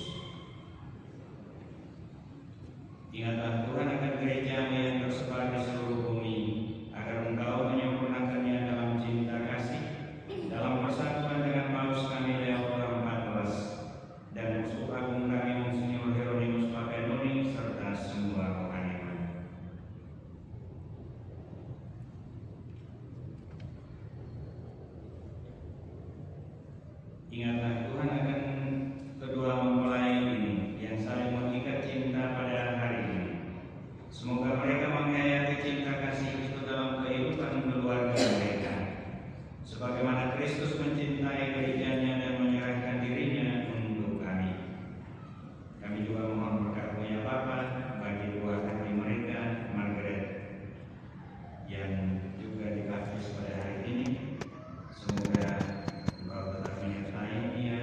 Ingatlah Tuhan akan gereja-Mu yang tersebar di seluruh bumi, agar Engkau menyempurnakannya dalam cinta kasih, dalam persatuan dengan Paus kami Leo ke-14 dan Uskup Agung kami Monsinyur Hieronymus Papenoni serta semua rohaniwan. Ingatlah Tuhan akan kedua mempelai ini yang saling mengikat cinta pada hari ini. Semoga mereka menghayati cinta kasih itu dalam kehidupan keluarga mereka, sebagaimana Kristus mencintai gerejanya dan menyerahkan dirinya untuk kami. Kami juga mohon berkat-Mu Bapa bagi buah hati mereka, Margaret, yang juga dibaptis pada hari ini. Semoga Engkau tetap menyertai dia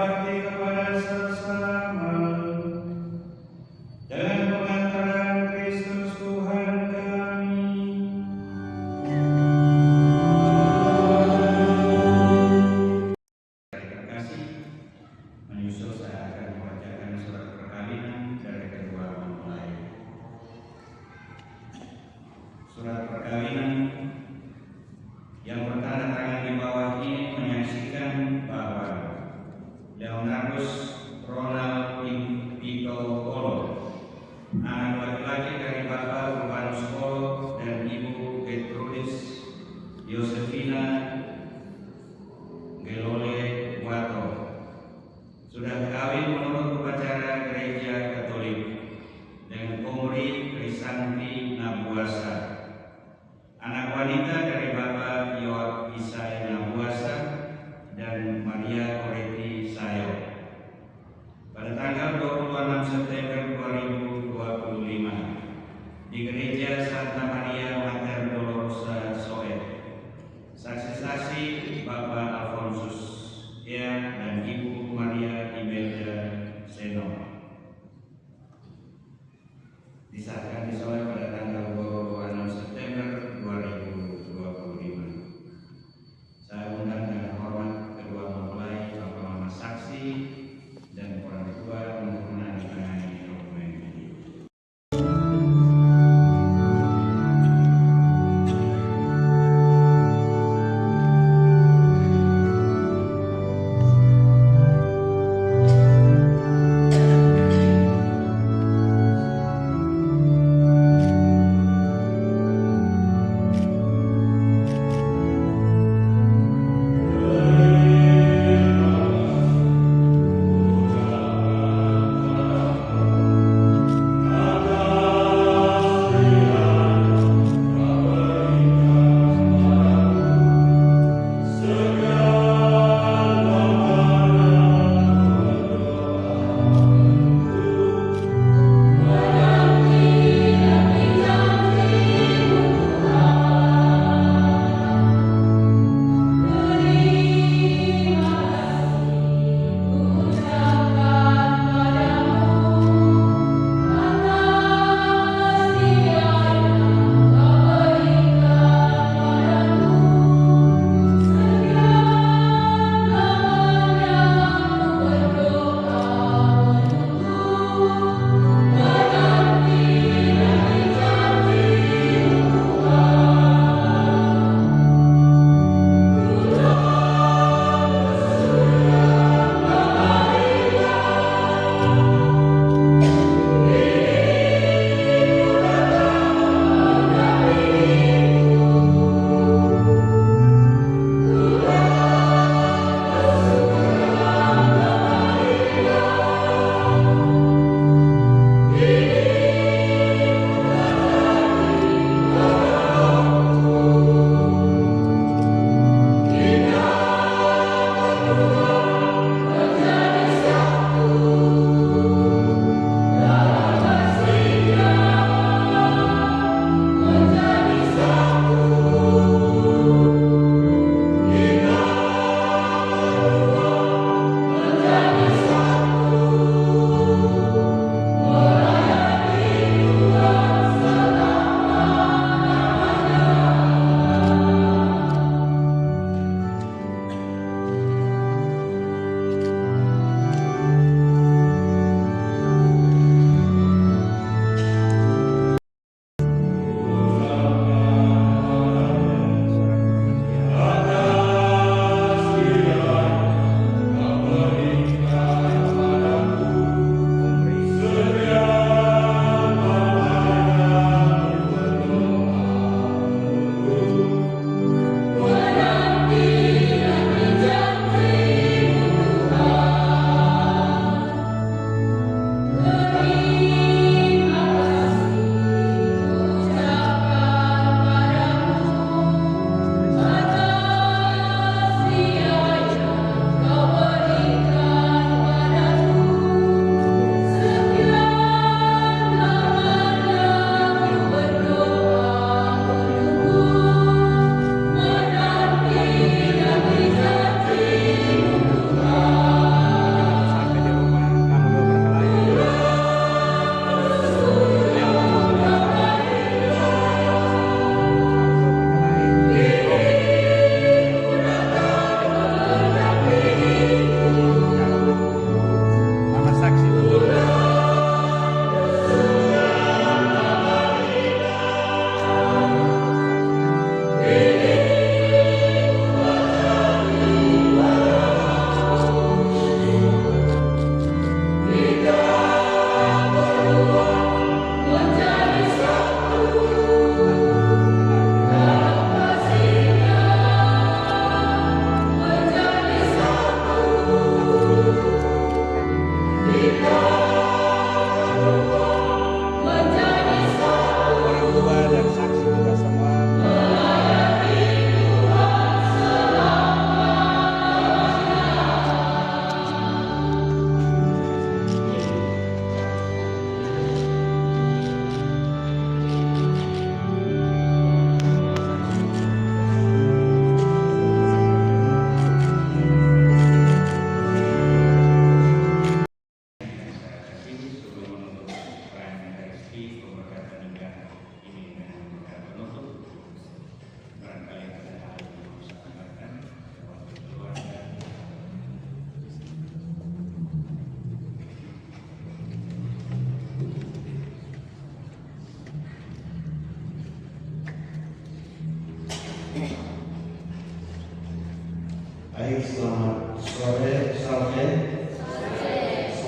berbakti kepada sesama dengan pengantaran Kristus Tuhan kami. Terkasih, menyusul saya akan membacakan surat perkawinan dari kedua mempelai. Surat perkawinan yang bertanda tangan di bawah ini menyaksikan bahwa Leonardus Ronald Pito Polo, anak laki-laki dari Bapak Urbanus Polo dan Ibu Gertrudis Yosefina Gelole Wato, sudah kawin menurut upacara Gereja Katolik dengan Komuri Krisanti Nabuasa, anak wanita dari Bapak Yoak Isai Nabuasa dan Maria Koreti Sayo.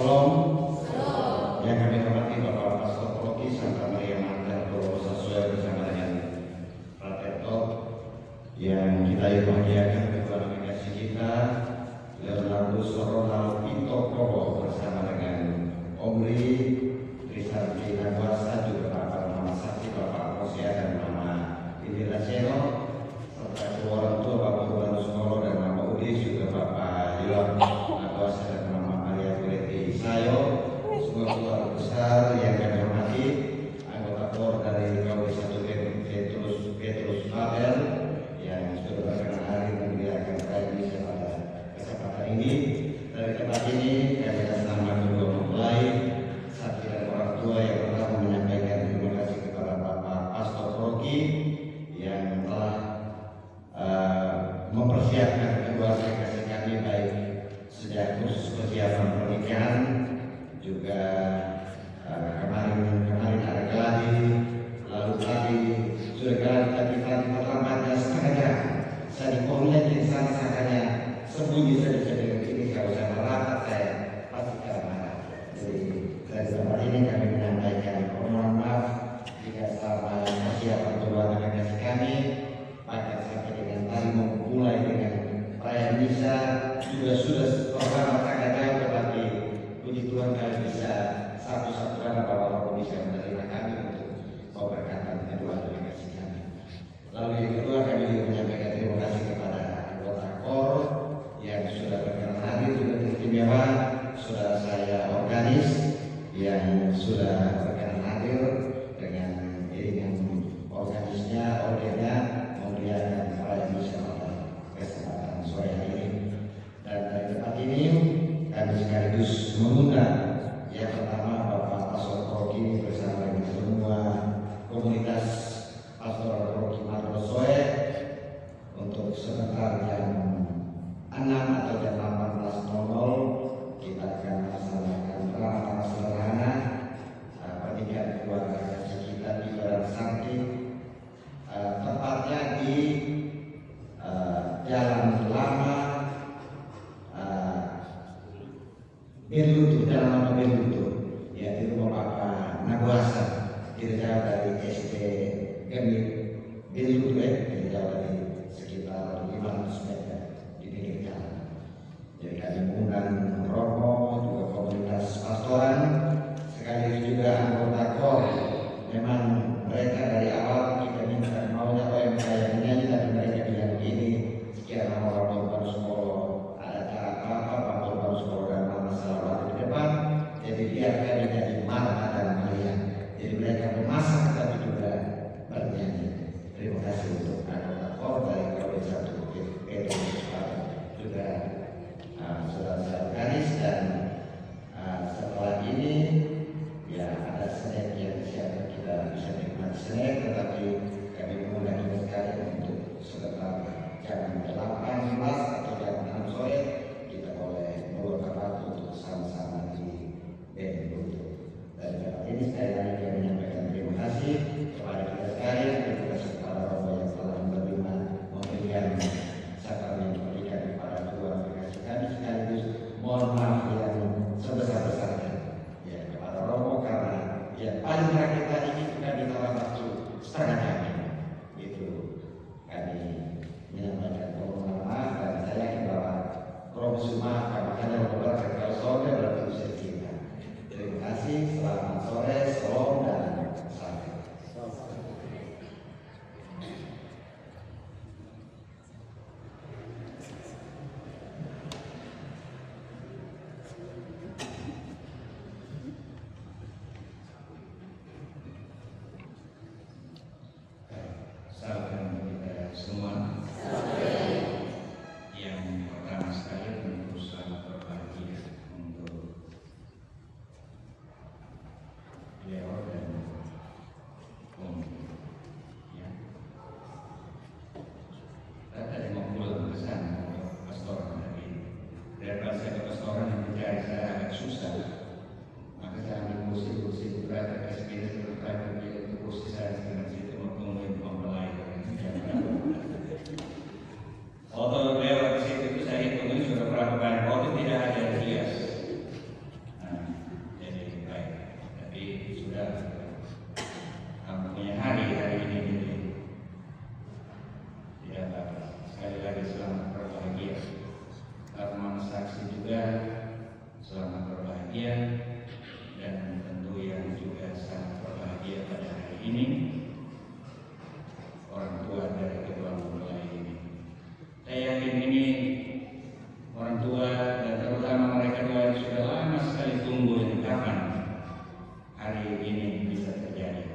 Shalom. Yang kami hormati Bapak Pastor Rocky serta Maria Marta Purwosa Soe bersama dengan Pratetto yang kita bahagiakan ketua nominasi kita Leonardus Ronald Pinto Kobo bersama dengan Omri Tristan Nagwasa, juga Bapak Mama Sakti, Bapak Rosia dan Mama Indira Seno, serta kedua orang tua Bapak Urbanus Moro dan Mama Udi, juga Bapak Ilham Nagwasa dan Mama Maria Kuleti Sayo, semua keluarga besar yang kami hormati, anggota KOR dari KW 1 Petrus Babel yang sudah berkenan hari menggiliran perayaan misa pada kesempatan ini. Dari tempat ini kami atas nama kedua mempelai, saksi dan orang tua yang pertama menyampaikan terima kasih kepada Bapak Pastor Rocky yang telah mempersiapkan keluarga kasih kami baik sejak khusus persiapan pernikahan, juga kemarin ada geladi, lalu tadi sudah geladi tapi tadi terlambatnya setengah jam. Saya di online di sana sakanya sembunyi saja dengan ini, kalau saya merapat saya pasti akan marah. Jadi dari tempat ini kami menyampaikan permohonan maaf jika selama persiapan keluarga kasih kami bahkan sampai dengan tadi mulai dengan perayaan misa juga sudah pertama sangat jauh, tetapi puji Tuhan kami bisa satu-satu karena Bapak bisa menerima kami untuk memberkatan kedua kasih kami. Lalu yang kedua kami juga menyampaikan terima kasih kepada anggota KOR yang sudah berkenan hadir, juga istimewa saudara saya organis yang sudah berkenan hadir dengan iringan organisnya, ordernya memuliakan perayaan misa pada kesempatan sore hari ini. Dan dari tempat ini kami sekaligus mengundang yang pertama Bapak Pastor Rocky bersama dengan semua komunitas Pastor Rocky Marto Soe untuk sebentar jam 6 atau jam 18.00 kita akan melaksanakan ramah sederhana pernikahan keluarga kasih kita di Barat Sakti, tepatnya di Jalan Lama Belutu, Jalan Lama Belutu, ya di rumah Bapak Nagwasa, tidak jauh dari SD Gemit Belutu, tidak jauh dari sekitar 500 meter di pinggir jalan. Jadi kami mengundang Romo, juga komunitas pastoran, sekaligus juga anggota KOR. Memang mereka dari awal kita minta maunya OMK yang menyanyi, tapi mereka bilang begini, sekian nama Bapak Urbanus Moro ada acara apa Bapak Urbanus Moro dan Mama Salawat di depan, jadi biarkan menjadi Marta dan Maria. Jadi mereka memasak tapi juga bernyanyi. Terima kasih untuk anggota KOR dari KW 1 Petrus juga saudara-saudara organis. Dan setelah ini ya ada snack yang siap kita bisa berbahagia dan tentu yang juga sangat berbahagia pada hari ini, orang tua dari kedua mempelai ini. Saya yakin ini orang tua dan terutama mereka dua yang sudah lama sekali tunggu ini kapan hari ini bisa terjadi,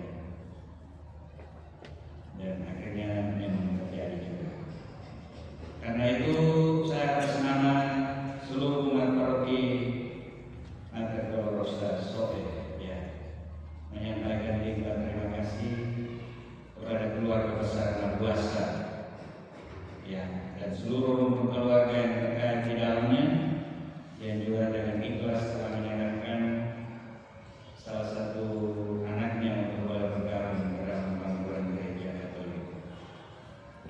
dan akhirnya memang terjadi juga. Karena itu saya atas nama seluruh umat paroki Mater Dolorosa Soe menyampaikan limpah terima kasih kepada keluarga besar Mabuasa dan seluruh keluarga yang terkait di dalamnya, yang juga dengan ikhlas telah menyerahkan salah satu anaknya untuk boleh bergabung dalam panggilan gereja Katolik.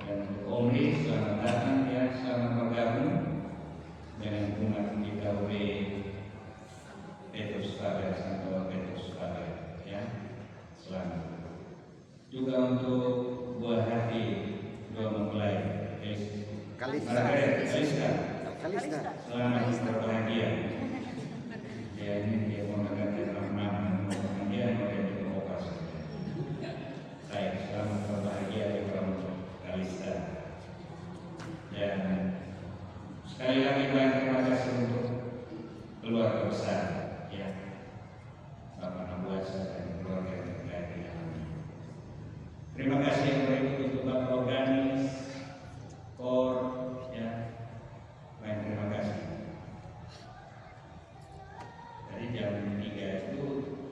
Dan untuk Omri, selamat datang selamat bergabung dengan umat di KUB Petrus Pagar, Santo Petrus Pagar, selamat. Juga untuk buah hati dua mempelai Kalista, selamat berbahagia. Dia mau mengganti nama, dia mau jadi pembuka saja. Baik, selamat berbahagia untuk Kalista. Dan sekali lagi banyak terima kasih untuk keluarga besar, Bapak Mabuasa dan keluarga yang terkait di dalamnya. Terima kasih yang berikut untuk Bapak Organis, Kor, baik, terima kasih. Tadi jam 3 itu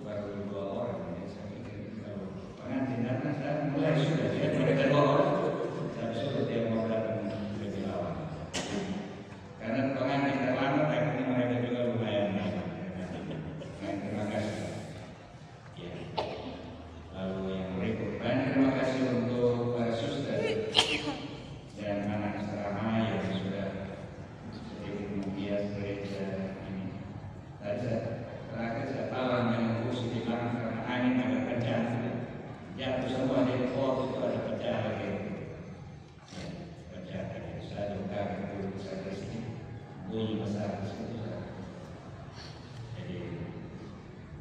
baru 2 orang, saya pikir kalau pengantin datang saya mulai sudah mereka 2 orang, saya suruh dia mau datang lebih awal. Karena pengantin terlambat, akhirnya mereka juga lumayan banyak. Terima kasih. Lalu yang berikut, banyak terima kasih untuk para suster dan anak asrama yang sudah sedikit menghias gereja ini. Tadi terakhir saya talang dengan kursi di belakang karena angin agak kencang, jatuh semua di pot itu ada pecah lagi. Pecah lagi. Saya juga dulu saya Kristi bunyi besar di situ. Jadi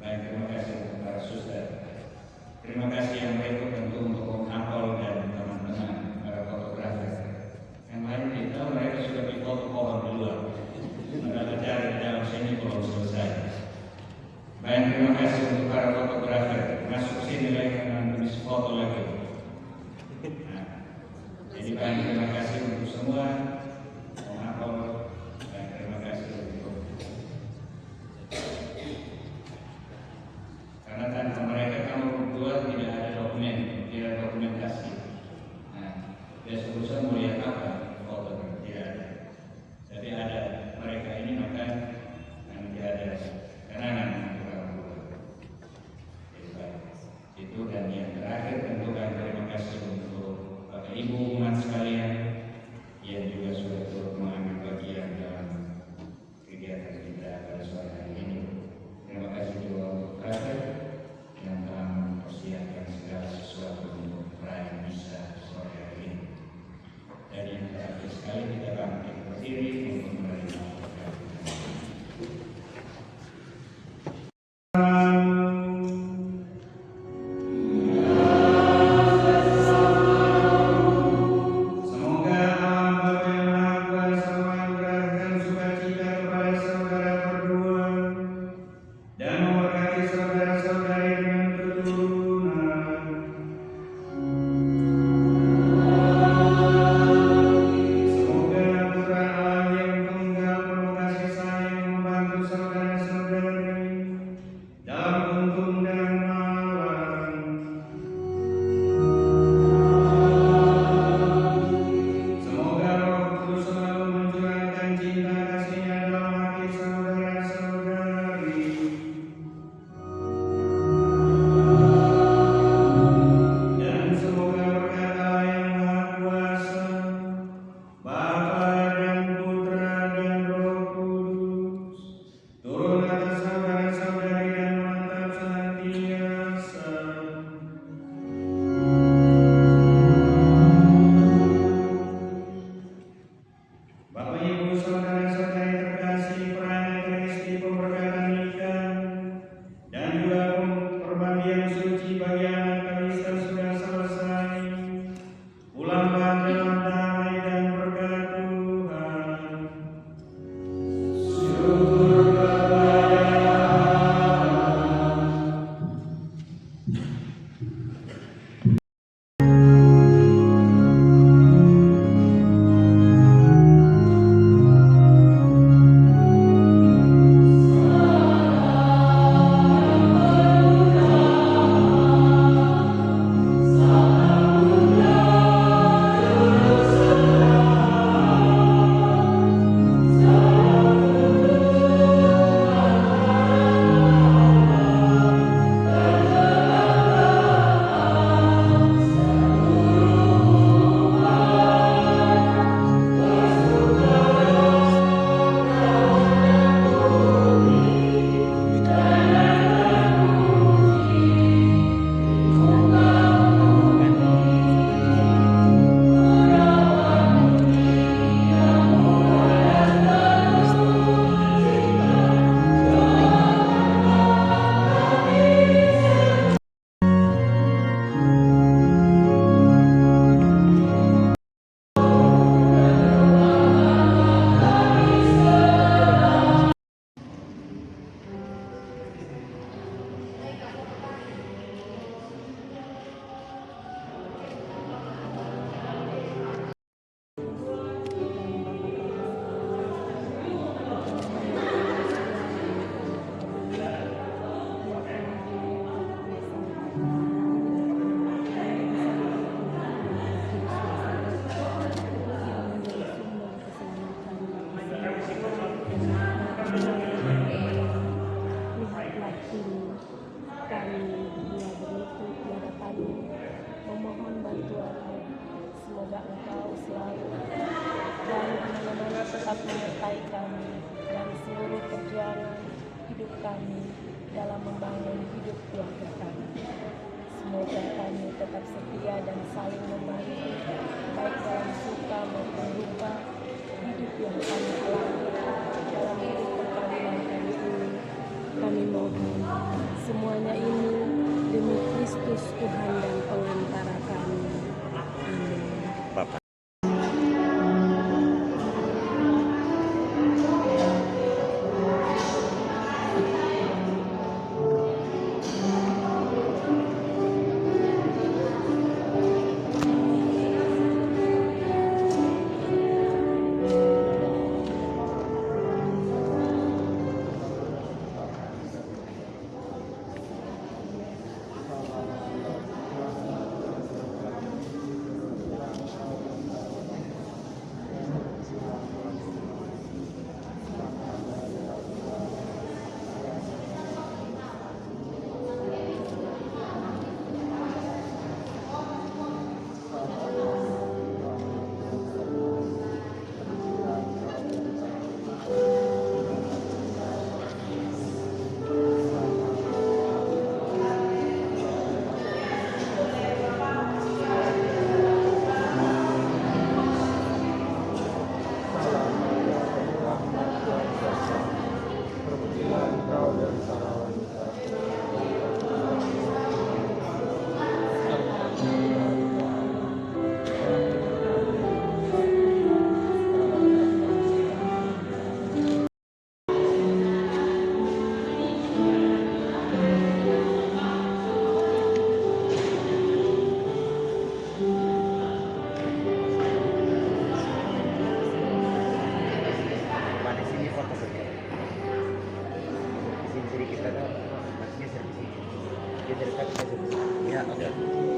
baik, terima kasih untuk para suster. Terima kasih yang berikut tentu untuk Om Apol dan teman-teman para fotografer. Yang lain kita mereka sudah difoto pohon di luar. Mereka cari di dalam sini belum selesai. Baik, terima kasih untuk para fotografer. Masuk sini lagi dengan foto lagi. Jadi baik, terima kasih untuk semua. Om Apol, baik, terima kasih untuk karena tanpa mereka kamu berdua tidak ada dokumen, tidak ada dokumentasi. Besok-besok mau lihat apa foto tidak ada. Jadi ada mereka ini maka nanti ada kenangan untuk orang tua. Itu dan yang terakhir tentu kami terima kasih untuk Bapak Ibu umat sekalian yang juga sudah turut mengambil bagian dalam kegiatan kita pada sore hari ini. Terima kasih juga untuk Pastor yang telah mempersiapkan segala sesuatu untuk perayaan misa sore hari ini. Dan yang terakhir sekali kita bangkit berdiri untuk menerima berkat. Bapak Ibu saudara-saudari terkasih, perayaan Ekaristi pemberkatan nikah saling membantu, baik dalam suka maupun duka hidup yang kami alami dalam hidup perkawinan kami ini. Kami mohon semuanya ini demi Kristus Tuhan dan pengantara kami. Amin. Bapak. Ya, oke.